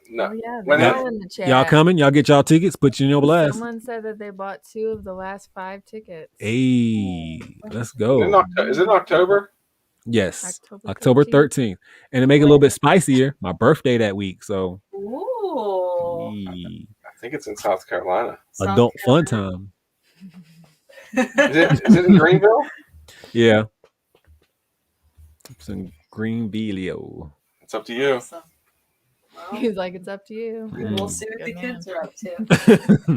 No. Oh, yeah, When they're all in the chat. Y'all coming? Y'all get y'all tickets. Put you in your blast. Someone said that they bought 2 of the last 5 tickets. Hey, let's go. Is it October? Yes, October 13th. And to make it a little bit spicier, my birthday that week. So, Ooh. I think it's in South Carolina. Adult fun time. Is it in Greenville? Yeah. It's in Greenville. It's up to you. Awesome. Well, He's like, it's up to you. we'll see what the kids are up to.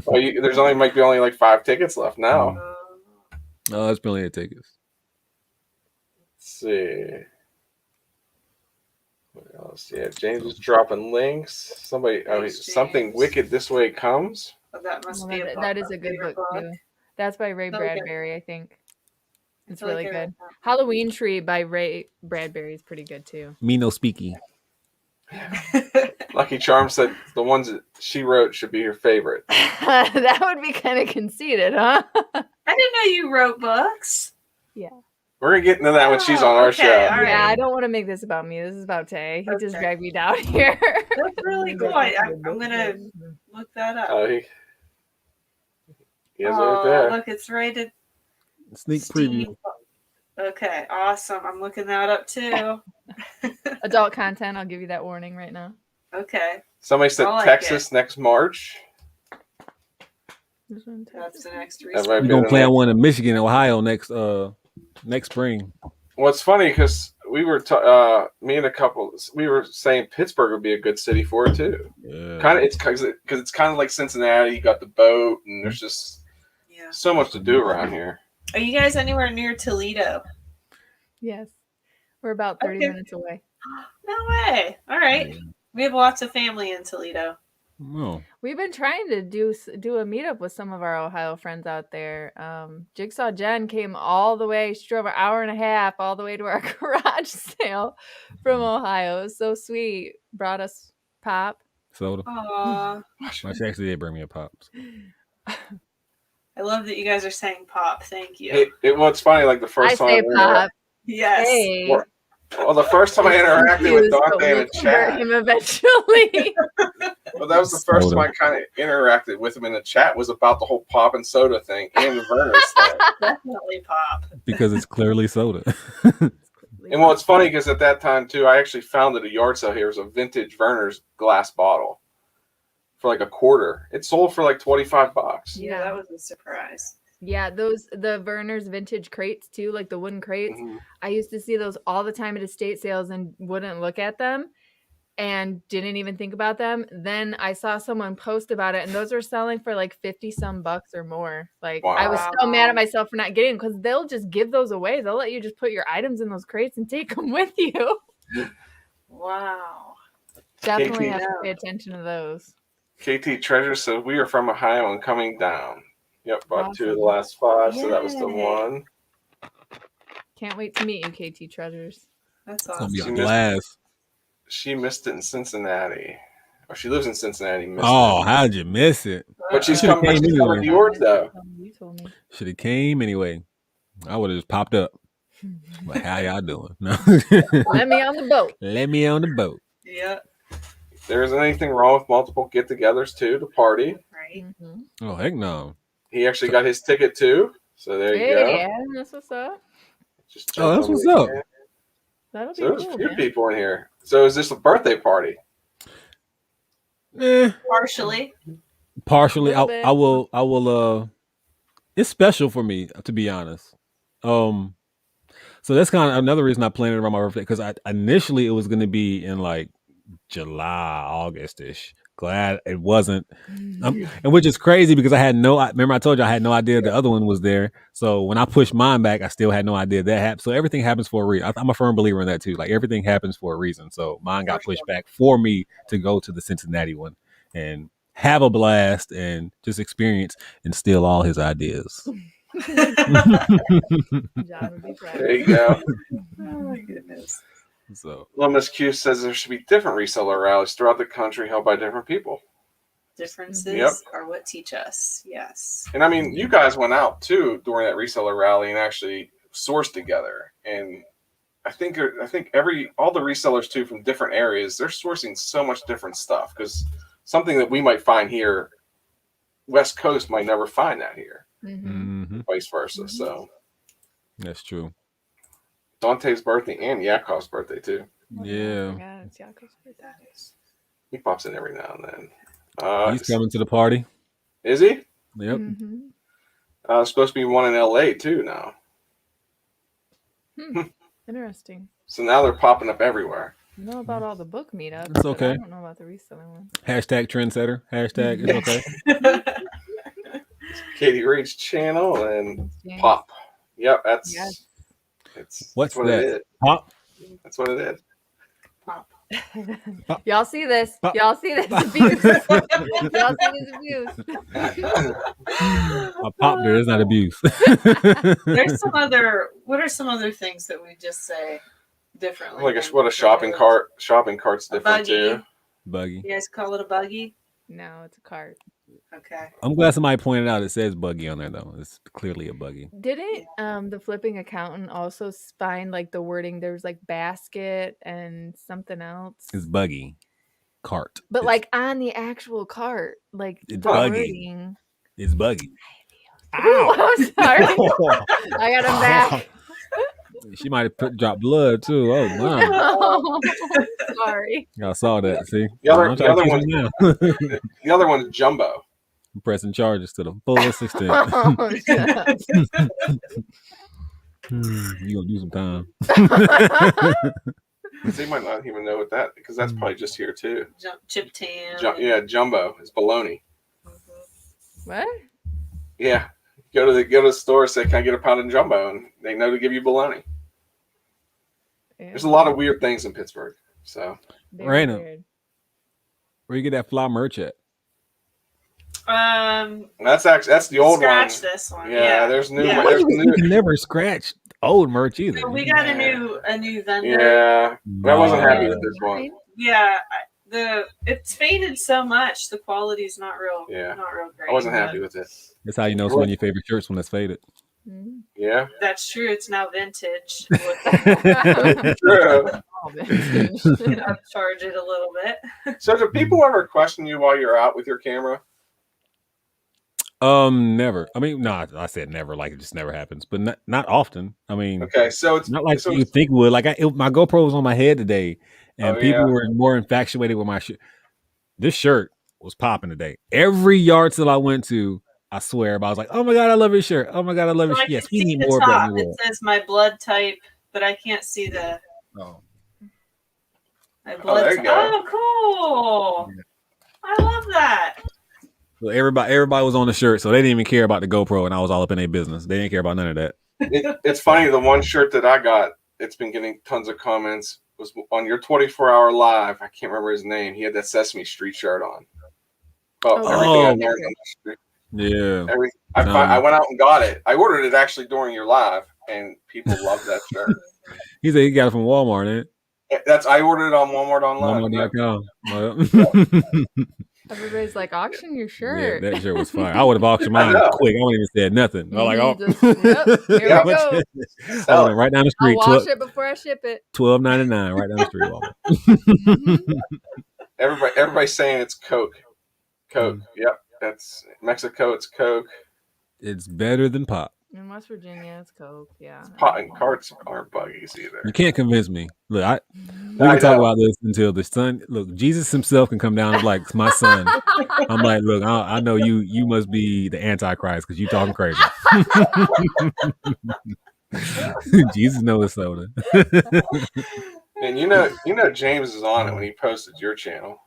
Well, there's might be only like 5 tickets left now. Oh, that's plenty of tickets. Let's see. What else? Yeah, James is dropping links. Something wicked this way comes. Oh, that must be that is a good book too. That's by Ray Bradbury, I think. It's really good. Like Halloween Tree by Ray Bradbury is pretty good too. Me no speaky. Lucky Charm said the ones that she wrote should be her favorite. That would be kind of conceited, huh? I didn't know you wrote books. Yeah. We're going to get into that when she's on our show. All right. Yeah, I don't want to make this about me. This is about Tay. He just dragged me down here. That's really cool. I'm going to look that up. Oh, he is right there. Look, it's rated Sneak preview. Okay, awesome. I'm looking that up too. Adult content. I'll give you that warning right now. Okay. Somebody said Texas next March. That's the next reason. We're going to play on one in Michigan, Ohio next spring. Well, it's funny because we were me and a couple. We were saying Pittsburgh would be a good city for it too. Yeah. Because it's kind of like Cincinnati. You got the boat, and there's just so much to do around here. Are you guys anywhere near Toledo? Yes, we're about 30 minutes away. No way! All right, we have lots of family in Toledo. Oh. We've been trying to do a meetup with some of our Ohio friends out there. Jigsaw Jen came all the way. She drove an hour and a half all the way to our garage sale from Ohio. It was so sweet. Brought us pop. Soda. Aww. She actually did bring me a pop. I love that you guys are saying pop. Thank you. It's funny. Like the first time. I say pop. Yes. Hey. Well, the first time I interacted with Dante in a chat. Him eventually. Well, that was the first time I kind of interacted with him in a chat. Was about the whole pop and soda thing and the Verner's thing. Definitely pop. Because it's clearly soda. And well, it's funny because at that time too, I actually found at a yard sale here was a vintage Verner's glass bottle for like $0.25. It sold for like $25. Yeah, that was a surprise. Yeah, the Verner's vintage crates too, like the wooden crates. Mm-hmm. I used to see those all the time at estate sales and wouldn't look at them and didn't even think about them. Then I saw someone post about it and those are selling for like 50 some bucks or more. Like wow. I was so mad at myself for not getting them because they'll just give those away. They'll let you just put your items in those crates and take them with you. Wow. Definitely have to pay attention to those. KT Treasure says we are from Ohio and coming down. Yep, bought awesome. 2 of the last 5, so that was the one. Can't wait to meet you, KT Treasures. That's awesome. She missed it in Cincinnati. Or she lives in Cincinnati. How'd you miss it? But she's coming to yours, though. Should have came anyway. I would have just popped up. But how y'all doing? No. Let me on the boat. Let me on the boat. Yeah. If there isn't anything wrong with multiple get-togethers too to party. Right. Mhm. Oh heck no. He actually got his ticket too. So there you go. Yeah, that's what's up. Just Oh, jumped that's on what's the up. can. That'll be So there's cool, a few man. people in here. So is this a birthday party? Partially. Partially, Little bit. I will. It's special for me, to be honest. So that's kind of another reason I planned it around my birthday, because initially it was going to be in like July, August-ish. Glad it wasn't, and which is crazy because remember I told you I had no idea the other one was there. So when I pushed mine back, I still had no idea that happened. So everything happens for a reason. I'm a firm believer in that too. Like everything happens for a reason. So mine got pushed back for me to go to the Cincinnati one and have a blast and just experience and steal all his ideas. John would be proud. There you go. Oh my goodness. So Little Miss Q says there should be different reseller rallies throughout the country held by different people. Differences Yep. are what teach us. Yes. And I mean, you guys went out too during that reseller rally and actually sourced together. And I think all the resellers too from different areas, they're sourcing so much different stuff, because something that we might find here, West Coast might never find that here, vice versa. So that's true. Dante's birthday and Yakov's birthday too. Yeah, Yeah, it's Yakov's birthday. He pops in every now and then. he's coming to the party. Is he? Yep. Supposed to be one in LA too now. Interesting. So now they're popping up everywhere. I know about all the book meetups. It's but okay. I don't know about the reselling one. Hashtag trendsetter. Hashtag it's okay. Katie Reed's channel and Yeah. Pop. Yep, that's Yes. What's that's what that? it is. Pop. That's what it is. Y'all see this? Pop. Y'all see this abuse? Y'all see this abuse? A pop there is not abuse. There's some other. What are some other things that we just say differently? Like than what a shopping others? cart. Shopping cart's A different buggy. too. Buggy. You guys call it a buggy? No, it's a cart. Okay. I'm glad somebody pointed out it says buggy on there though. It's clearly a buggy. Didn't the flipping accountant also find like the wording? There was like basket and something else. It's buggy. Cart. But It's- like on the actual cart, like It's the buggy. wording. it's buggy. Ooh, I'm sorry. I got him back. She might have dropped blood too. Oh wow. Oh, sorry. I saw that. See, The other- I'm the trying other to one- teach him now. The other one's Jumbo. I'm pressing charges to the fullest extent. Oh, shut You gonna do some time. They might not even know what that, because that's probably just here too. Chip tan. Yeah, Jumbo is bologna. What? Yeah, go to the store, say, "Can I get a pound of Jumbo?" And they know to give you bologna. There's a lot of weird things in Pittsburgh. So Very Raina. weird. Where you get that fly merch at? that's the old one. Scratch this one. Yeah, there's new. Yeah. There's You new. can never scratch old merch either. So we got a new vendor. Yeah, I wasn't No. happy with this one. Yeah, it's faded so much. The quality's not real. Yeah. Not real great. I wasn't happy with it. That's how you know it's one of your favorite shirts when it's faded. Mhm. Yeah, That's true. It's now vintage. true. Oh, vintage. Can upcharge it a little bit. So do people ever question you while you're out with your camera? Never. I mean, no, I said never. Like it just never happens, but not often. I mean, Okay, so it's not like so you think it would. Like my GoPro was on my head today, and Oh, people yeah. were more infatuated with my shirt. This shirt was popping today. Every yard sale I went to, I swear, I was like, "Oh my god, I love your shirt! Oh my god, I love your So I shirt!" Yes, can we see need the more of that. top. in the It world. says my blood type, but I can't see the Oh. my blood there you type. go. Oh, cool! I love that. So everybody was on the shirt, so they didn't even care about the GoPro, and I was all up in their business. They didn't care about none of that. It's funny. The one shirt that I got, it's been getting tons of comments. Was on your 24-hour live. I can't remember his name. He had that Sesame Street shirt on. Well, everything I learned on the street. Yeah. I went out and got it. I ordered it actually during your live, and people loved that shirt. He said he got it from Walmart, ain't it? I ordered it on Walmart online. Walmart.com. Everybody's like, auction your Yeah, shirt. that shirt was fire. I would have auctioned I mine know. quick. I wouldn't even said nothing. I'm like, oh, Just, yep, here we go. I Sell went it. right down the I'll street. wash it before I ship it. $12.99 right down the street. Walmart. Everybody's saying it's Coke. Coke. Yep. That's Mexico. It's Coke. It's better than pop. In West Virginia, it's Coke. Yeah. Pot and carts aren't buggies either. You can't convince me. Look, we I can talk know. about this until the sun. Look, Jesus himself can come down and be like, it's my son. I'm like, look, I know you must be the Antichrist because you talking crazy. Jesus knows soda. And you know James is on it when he posted your channel.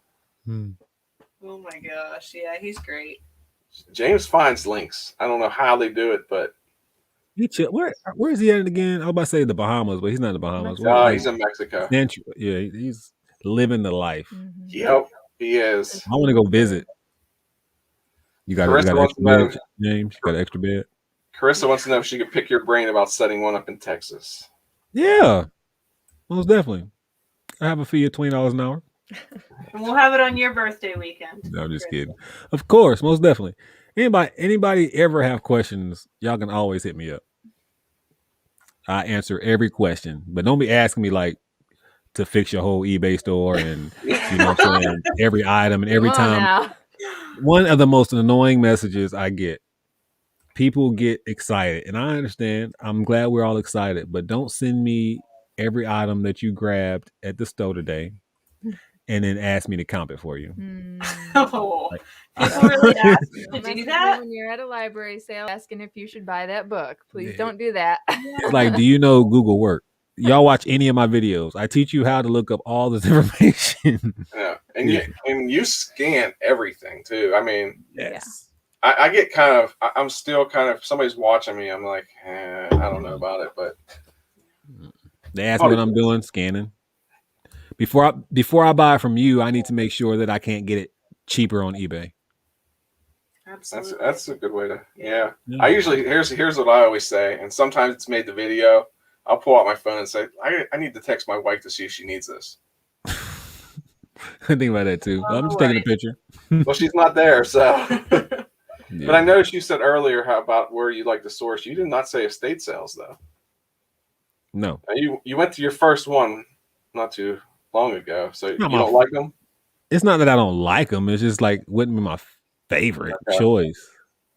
Oh my gosh, yeah, he's great. James finds links. I don't know how they do it, but Where is he at again? I was about to say the Bahamas, but he's not in the Bahamas. he's in Mexico. Yeah, he's living the life. Yep, he is. I want to go visit. You got Carissa an wants extra to know- bed, James? You got an extra bed? Carissa wants to know if she could pick your brain about setting one up in Texas. Yeah, most definitely. I have a fee of $20 an hour. And we'll have it on your birthday weekend. No, I'm just kidding. Of course, most definitely. Anybody ever have questions, y'all can always hit me up. I answer every question, but don't be asking me like to fix your whole eBay store and you know what I'm saying, every item and every Come on time. now. One of the most annoying messages I get, people get excited, and I understand. I'm glad we're all excited, but don't send me every item that you grabbed at the store today and then ask me to comp it for you. Oh, people really ask you to do Message that? me when you're at a library sale asking if you should buy that book. Please Yeah. don't do that. It's like, do you know Google work? Y'all watch any of my videos? I teach you how to look up all this information. Yeah, and you scan everything too. I mean, Yes. I get kind of. I'm still kind of. Somebody's watching me. I'm like, I don't know about it, but They ask me what I'm doing, scanning. Before I buy from you, I need to make sure that I can't get it cheaper on eBay. Absolutely. that's a good way to. Yeah. I usually here's what I always say, and sometimes it's made the video. I'll pull out my phone and say, I need to text my wife to see if she needs this. I think about that too. Oh, I'm just taking a picture. Well, she's not there, so. Yeah. But I noticed you said earlier about where you like to source. You did not say estate sales though. No. Now, you went to your first one not too long ago, so you Not my don't like them. It's not that I don't like them. It's just like wouldn't be my favorite Okay. choice.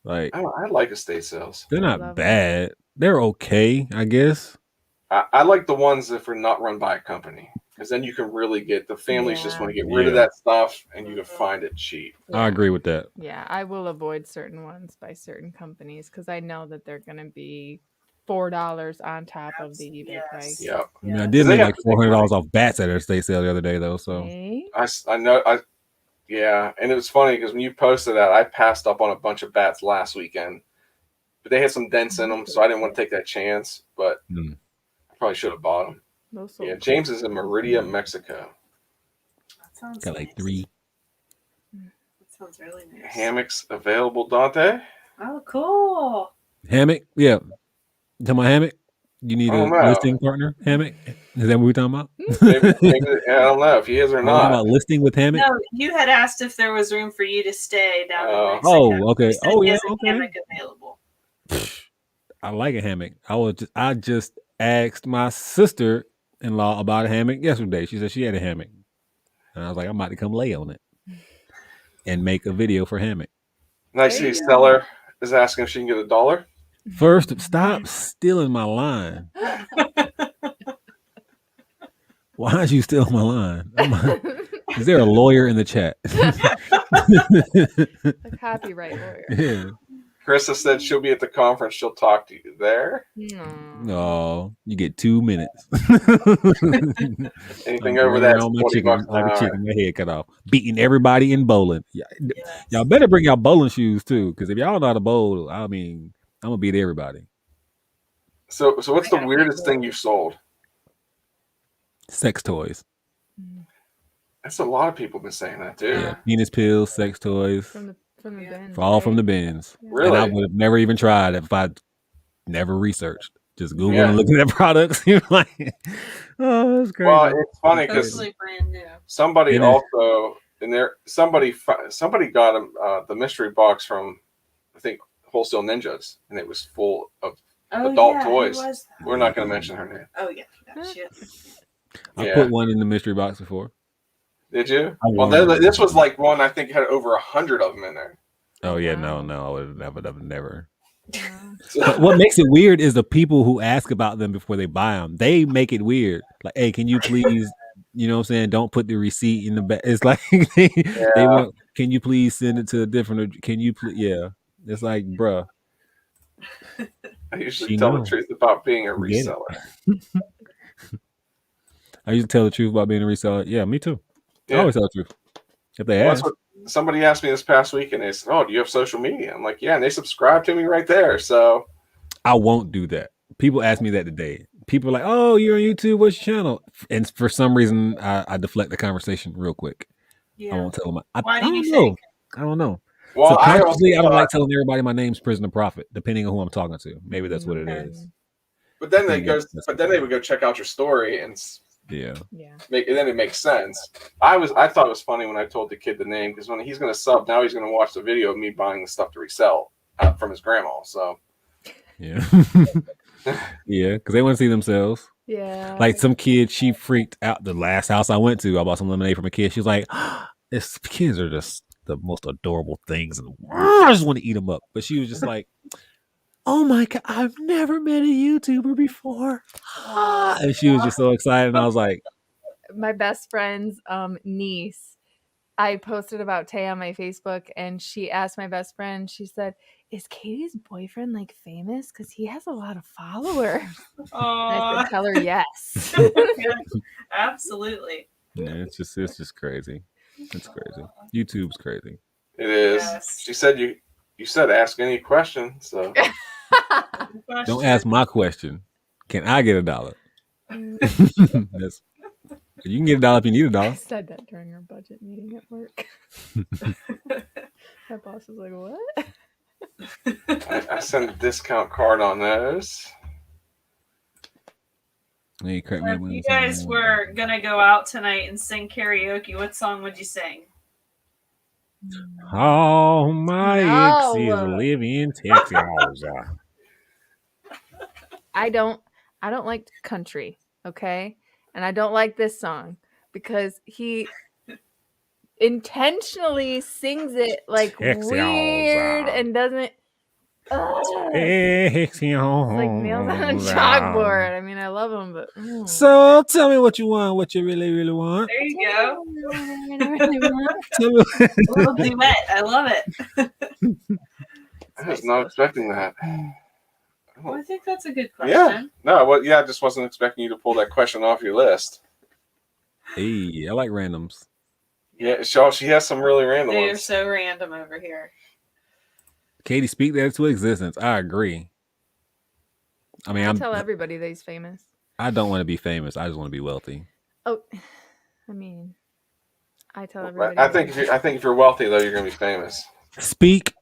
Like I like estate sales. they're Love not it. bad. They're okay, I guess. I like the ones that are not run by a company, because then you can really get the families just Yeah. want to get rid of Yeah. that stuff, and you can find it cheap. I agree with that. Yeah, I will avoid certain ones by certain companies because I know that they're going to be $4 on top of the eBay Yes. price. Yeah, I mean, I Yeah. did They make have like to make $400 off bats at a estate sale the other day, though. So Okay. I know. Yeah, and it was funny because when you posted that, I passed up on a bunch of bats last weekend, but they had some dents in them, so I didn't want to take that chance. But Hmm. I probably should have bought them. Those Yeah, sold James is in Meridia, Mexico. That sounds got like nice. 3. That sounds really nice. Hammocks available, Dante. Oh, cool. Hammock. Yeah. You talking about hammock? You need a Oh, no. listing partner? Hammock? Is that what we're talking about? Maybe, I don't know if he is or We're talking not. about listing with hammock? No, you had asked if there was room for you to stay down in Mexico. Oh, okay. You said Oh, he yeah, has a okay. hammock available. I like a hammock. I just asked my sister-in-law about a hammock yesterday. She said she had a hammock. And I was like, I'm about to come lay on it and make a video for hammock. Nice There you see go. seller is asking if she can get $1. First, stop stealing my line. Why are you stealing my line? Is there a lawyer in the chat? a copyright lawyer. Yeah. Carissa said she'll be at the conference. She'll talk to you there. No. No, you get 2 minutes. Anything I'm over running that around my $40 chicken an like a hour. chicken, my head cut off, beating everybody in bowling. Yes. Y'all better bring y'all bowling shoes too, because if y'all know how to bowl, I mean, I'm gonna beat everybody. So what's the Yeah, weirdest cool. thing you've sold? Sex toys. That's a lot of people been saying that too. Yeah, penis pills, sex toys, From the Yeah. bins. all from the right? bins. Really? And I would have never even tried if I never researched. Just Google Yeah. and looking at products. You're like, oh, that's crazy. Well, it's funny because Totally brand new. somebody Yeah. also and there somebody got him the mystery box from, I think, Wholesale Ninjas, and it was full of adult toys. We're not going to mention her name. Oh yeah, shit. I put one in the mystery box before. Did you? Well, this was like one I think had over 100 of them in there. Oh yeah, no, I would never. But what makes it weird is the people who ask about them before they buy them. They make it weird. Like, hey, can you please, you know what I'm saying? Don't put the receipt in the back. It's like they want, can you please send it to a different, can you please? Yeah. It's like, bruh. I usually tell the truth about being a reseller. I usually tell the truth about being a reseller. Yeah, me too. I always tell the truth. If they ask. Somebody asked me this past week, and they said, "Oh, do you have social media?" I'm like, "Yeah," and they subscribe to me right there. So I won't do that. People ask me that today. People are like, "Oh, you're on YouTube. What's your channel?" And for some reason, I deflect the conversation real quick. Yeah. I won't tell them. I don't know. Well, subconsciously, I don't like telling everybody my name's Prison2Profit, depending on who I'm talking to. Maybe that's what it is. But then they would go check out your story and then it makes sense. I thought it was funny when I told the kid the name, because when he's going to sub, now he's going to watch the video of me buying the stuff to resell from his grandma. So yeah, yeah, because they want to see themselves. Yeah, like some kid, she freaked out. The last house I went to, I bought some lemonade from a kid. She was like, "These kids are just the most adorable things in the world. I just want to eat them up." But she was just like, "Oh my God, I've never met a YouTuber before." And she was just so excited. And I was like, my best friend's niece, I posted about Tay on my Facebook, and she asked my best friend, she said, "Is Katie's boyfriend like famous? Because he has a lot of followers." I said, "Tell her yes." Absolutely. Yeah, it's just crazy. It's crazy. YouTube's crazy. It is. Yes. She said you said ask any question, so don't ask my question. Can I get $1? You can get $1 if you need $1. I said that during our budget meeting at work. My boss was like, "What?" I sent a discount card on those. Hey, if you guys were gonna go out tonight and sing karaoke, what song would you sing? Oh, my ex is living in Texas. I don't like country, okay? And I don't like this song because he intentionally sings it like Texas. weird and doesn't it's like nails on a chalkboard. I mean, I love him, but so tell me what you want, what you really, really want. There you go. A little duet. I love it. I was not expecting that. Well, I think that's a good question. Yeah. No, well, I just wasn't expecting you to pull that question off your list. Hey, I like randoms. Yeah, she has some really random ones. They are so random over here. Katie, speak that into existence. I agree. I mean, I tell everybody that he's famous. I don't want to be famous. I just want to be wealthy. Oh, I mean, I tell everybody. I think if you're wealthy, though, you're going to be famous. Speak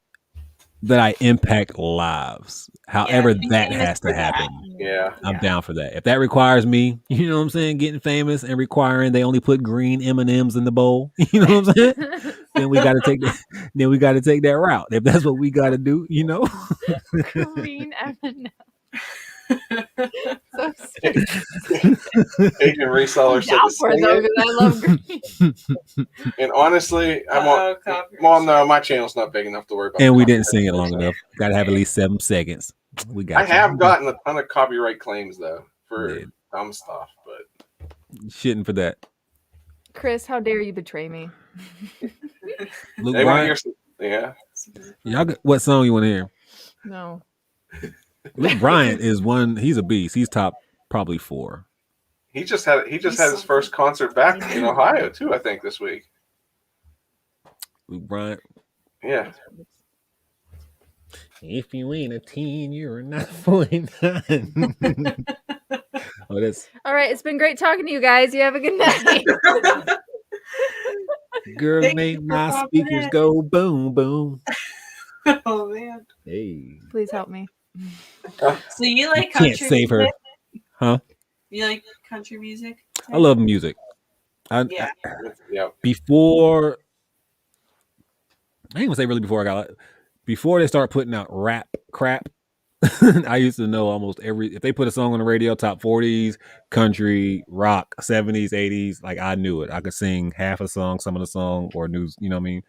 that I impact lives. However, that has to happen. Yeah. I'm down for that. If that requires me, you know what I'm saying, getting famous and requiring they only put green M&Ms in the bowl, you know what I'm saying? Then we got to take that. Then we got to take that route. If that's what we got to do, you know. Green M&Ms. So Agent Reseller said the same. I love green. And honestly, no, my channel's not big enough to worry about. And we didn't sing it long enough. Got to have at least 7 seconds. We got. I have gotten a ton of copyright claims though for dumb stuff, but shitting for that. Chris, how dare you betray me? Luke Bryant. Y'all, what song you want to hear? No. Luke Bryant is one. He's a beast. He's top probably 4. He just had his first concert back in Ohio too. I think this week. Luke Bryant. Yeah. If you ain't a teen, you're not 49. Oh, that's all right. It's been great talking to you guys. You have a good night. Girl, make my speakers go boom boom. Oh man. Hey. Please help me. So you like country? Can't save her, huh? You like country music? I love music. Before I ain't gonna say really before they start putting out rap crap. I used to know almost if they put a song on the radio, top 40s, country, rock, 70s, 80s, like I knew it. I could sing half a song, some of the song, or news, you know what I mean?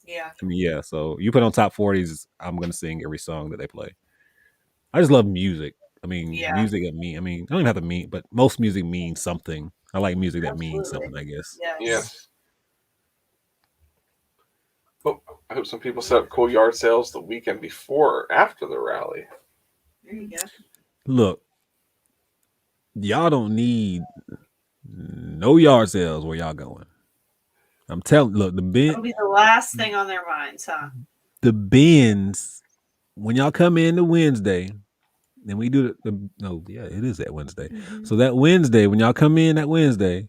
Yeah. I mean, yeah. So you put on top 40s, I'm gonna sing every song that they play. I just love music. I mean, music at me. I mean, I don't even have to mean, but most music means something. I like music that means something, I guess. Yes. Oh, I hope some people set up cool yard sales the weekend before or after the rally. There you go. Look, y'all don't need no yard sales where y'all going. I'm telling. Look, That'll be the last thing on their minds, huh? The bins when y'all come in the Wednesday, then we do it is that Wednesday. Mhm. So that Wednesday, when y'all come in that Wednesday,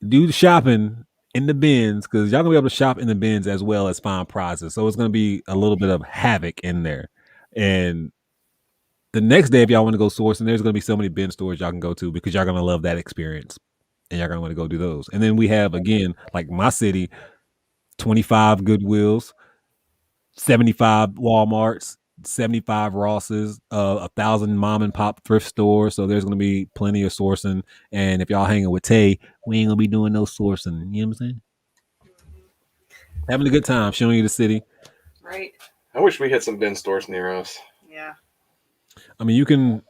do the shopping in the bins because y'all gonna be able to shop in the bins as well as find prizes. So it's gonna be a little bit of havoc in there. And the next day, if y'all want to go sourcing, there's gonna be so many bin stores y'all can go to because y'all gonna love that experience. And y'all gonna want to go do those. And then we have again, like my city, 25 Goodwills, 75 Walmarts, 75 Rosses, 1,000 mom and pop thrift stores. So there's going to be plenty of sourcing. And if y'all hanging with Tay, we ain't going to be doing no sourcing. You know what I'm saying? Having a good time, showing you the city. Right. I wish we had some bin stores near us. Yeah. I mean, you can,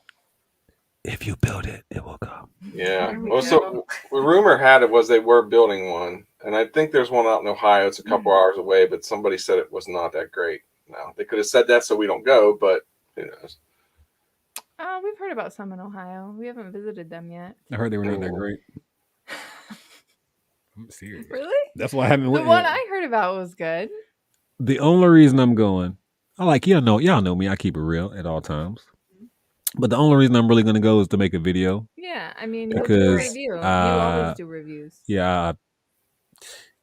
if you build it, it will come. Yeah. There we Well, go. so the rumor had it was they were building one, and I think there's one out in Ohio. It's a couple hours away, but somebody said it was not that great. No, they could have said that so we don't go, but who knows? We've heard about some in Ohio. We haven't visited them yet. I heard they were not that great. I'm serious. Really? That's why I haven't The went one yet. I heard about was good. The only reason I'm going, y'all know me. I keep it real at all times. But the only reason I'm really going to go is to make a video. Yeah, I mean, you Because, review. You always do reviews. Yeah.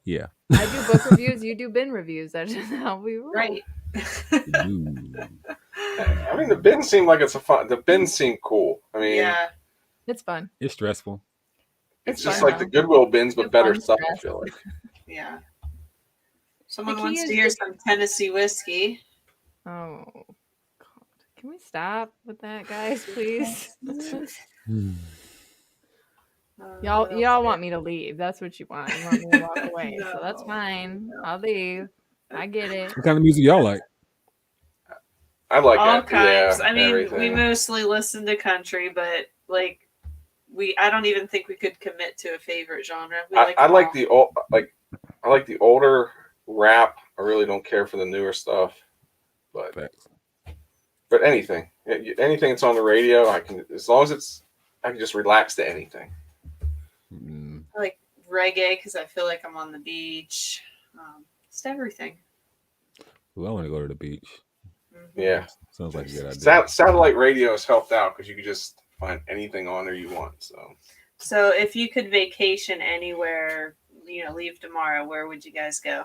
I do book reviews. You do bin reviews. That's just how we roll. Right. I mean, the bins seem like it's the bins seem cool. I mean, Yeah. It's fun. It's stressful. it's just fun, like though. the Goodwill bins, but It's better fun stuff, I stress. feel like. Yeah. Someone The key wants is to hear just- some Tennessee whiskey. Oh, God. Can we stop with that, guys, please? Y'all want me to leave. That's what you want. You want me to walk away. So that's fine. I'll leave. I get it. What kind of music y'all like? I like all it. kinds. Yeah, I mean, we everything. mostly listen to country, but like I don't even think we could commit to a favorite genre. We I them like all. the old, I like the older rap. I really don't care for the newer stuff, but Facts. anything that's on the radio, I can, as long as I can just relax to anything. I like reggae because I feel like I'm on the beach. Just everything. Ooh, I want to go to the beach. Yeah, Sounds like a good idea. satellite radio has helped out because you can just find anything on there you want. So if you could vacation anywhere, leave tomorrow, where would you guys go?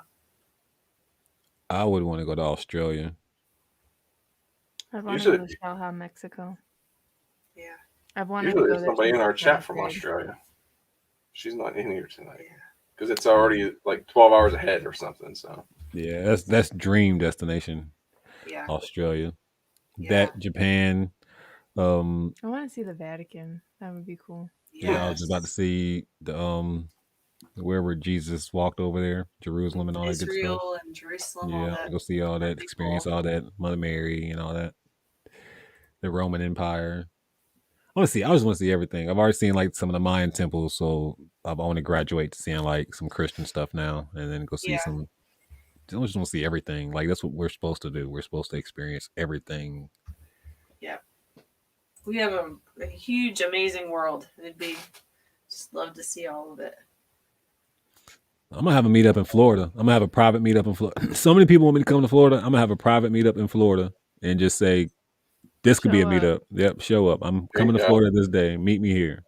I would want to go to Australia. I want to go to Salha, Mexico. Yeah. I've wanted Usually to go there's there somebody since in our the chat 10th from grade. Australia. She's not in here tonight because it's already like 12 hours ahead or something. So Yeah, that's dream destination. Yeah. Australia. Yeah. That, Japan. I want to see the Vatican. That would be cool. Yeah, I was about to see the wherever Jesus walked over there, Jerusalem and all that good stuff. Israel and Jerusalem. All Yeah, that. go see all that, That'd be experience cool. all that, Mother Mary and all that. The Roman Empire. I just want to see everything. I've already seen like some of the Mayan temples, so I want to graduate to seeing like some Christian stuff now, and then go see some. I just want to see everything. Like that's what we're supposed to do. We're supposed to experience everything. Yeah. We have a huge, amazing world. It'd be just love to see all of it. I'm gonna have a meetup in Florida. I'm gonna have a private meetup in Florida. So many people want me to come to Florida. I'm gonna have a private meetup in Florida and just say, this could be a Show meetup. up. Yep, show up. I'm There you coming to go. Florida this day. Meet me here.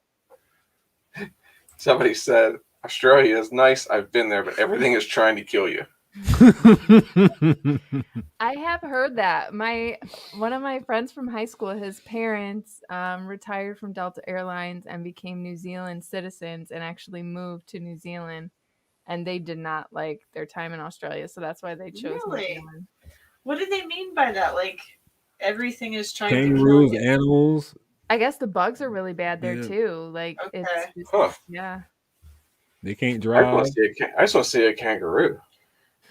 somebody said Australia is nice. I've been there, but everything is trying to kill you. I have heard that. One of my friends from high school, his parents retired from Delta Airlines and became New Zealand citizens and actually moved to New Zealand. and they did not like their time in Australia, so that's why they chose New Really? Zealand. What do they mean by that? Like everything is trying Kangaroos, to kill you. animals. I guess the bugs are really bad there Yeah. too. Like Okay. it's just, Huh. yeah. They can't I just drive. want to see a kangaroo.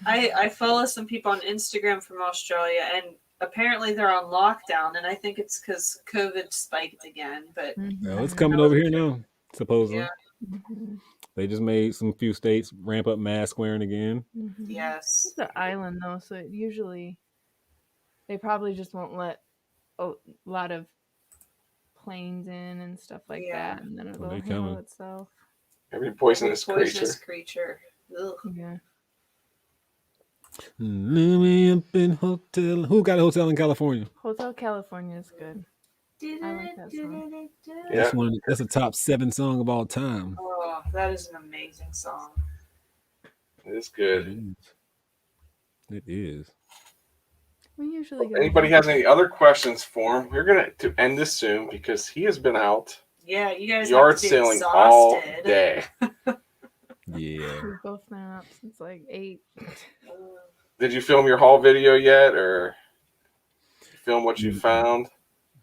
I follow some people on Instagram from Australia, and apparently they're on lockdown, and I think it's because COVID spiked again. But No, it's Mhm. coming over here now. Supposedly, yeah, Mhm. they just made some few states ramp up mask wearing again. Mhm. yes, It's an island though, so usually they probably just won't let a lot of planes in and stuff like Yeah. that, and then they it'll handle coming. itself. Every poisonous creature. Ugh. Yeah. Let me up in hotel. Who got a hotel in California? Hotel California is good. I like that song. Yeah. That's a top 7 song of all time. Oh, that is an amazing song. It's It good. is. It is. We usually If get anybody has any other questions for him, we're gonna to end this soon because he has been out Yeah, you guys yard have to be selling all exhausted. day. Yeah. We've both been up since like 8. Did you film your haul video yet, or film what you found?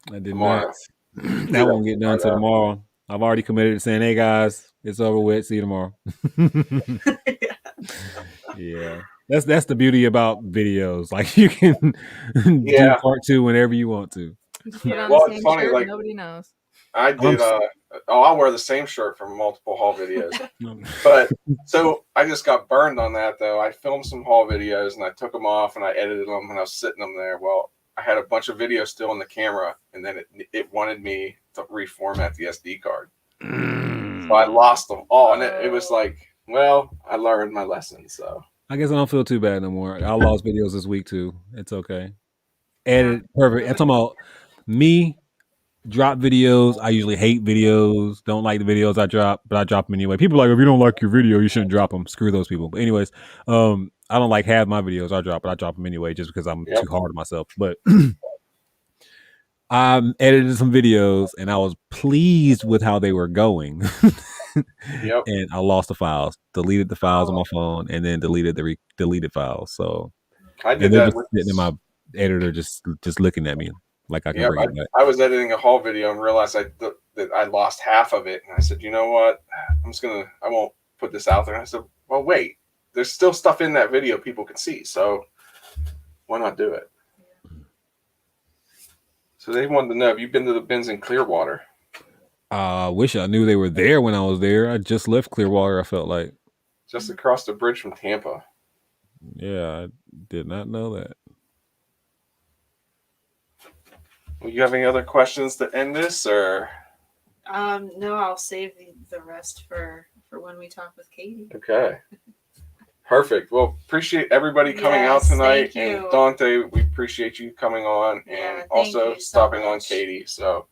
I did Tomorrow. not. That won't get done till tomorrow. I've already committed to saying, "Hey guys, it's over with. See you tomorrow." Yeah, that's the beauty about videos. Like you can Yeah. do part 2 whenever you want to. Just put on Well, the it's same funny, shirt, like- nobody knows. I did. I'll wear the same shirt for multiple haul videos. But so I just got burned on that though. I filmed some haul videos and I took them off and I edited them and I was sitting them there. Well, I had a bunch of videos still on the camera, and then it wanted me to reformat the SD card, so I lost them all. And it was like, well, I learned my lesson. So I guess I don't feel too bad no more. I lost videos this week too. It's okay. Edit perfect. I'm talking about me. Drop videos. I usually hate videos. Don't like the videos I drop, but I drop them anyway. People are like, if you don't like your video, you shouldn't drop them. Screw those people. But anyways, I don't like half my videos I drop, but I drop them anyway just because I'm too hard on myself. But I edited some videos and I was pleased with how they were going. And I lost the files, deleted the files on my phone, and then deleted the deleted files. So I did they're that. just sitting in my editor, just looking at me like I can bring it back. I was editing a haul video and realized that I lost half of it, and I said, you know what? I won't put this out there. And I said, well, wait, there's still stuff in that video people can see, so why not do it? So they wanted to know, have you been to the bins in Clearwater? I wish I knew they were there when I was there. I just left Clearwater, I felt like. Just across the bridge from Tampa. Yeah, I did not know that. Well, you have any other questions to end this, or? No, I'll save the rest for when we talk with Katie. Okay. Perfect. Well, appreciate everybody coming out Yes, tonight. thank you. And Dante, we appreciate you coming on and thank also you so stopping on much. Katie. So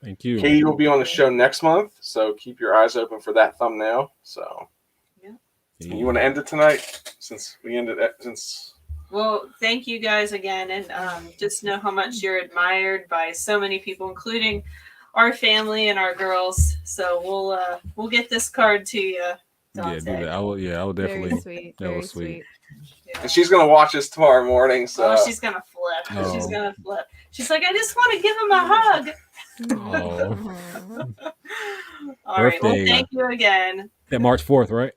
Thank you. Katie will be on the show next month, so keep your eyes open for that thumbnail. So you want to end it tonight since we ended it since. Well, thank you guys again, and just know how much you're admired by so many people, including our family and our girls. So we'll get this card to you, Dante. Yeah, do that. I will definitely. Very sweet. That Very was sweet. Yeah. And she's gonna watch us tomorrow morning. So Oh, she's gonna flip. Oh. She's gonna flip. She's like, I just want to give him a hug. Oh. All right. Well, Birthday. thank you again. That March 4th, right?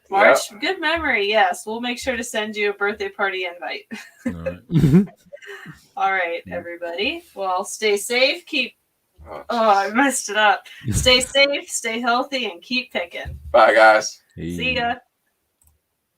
March, good memory. Yes, we'll make sure to send you a birthday party invite. All right. All right, everybody. Well, stay safe. I messed it up. Stay safe, stay healthy, and keep picking. bye, guys. See ya.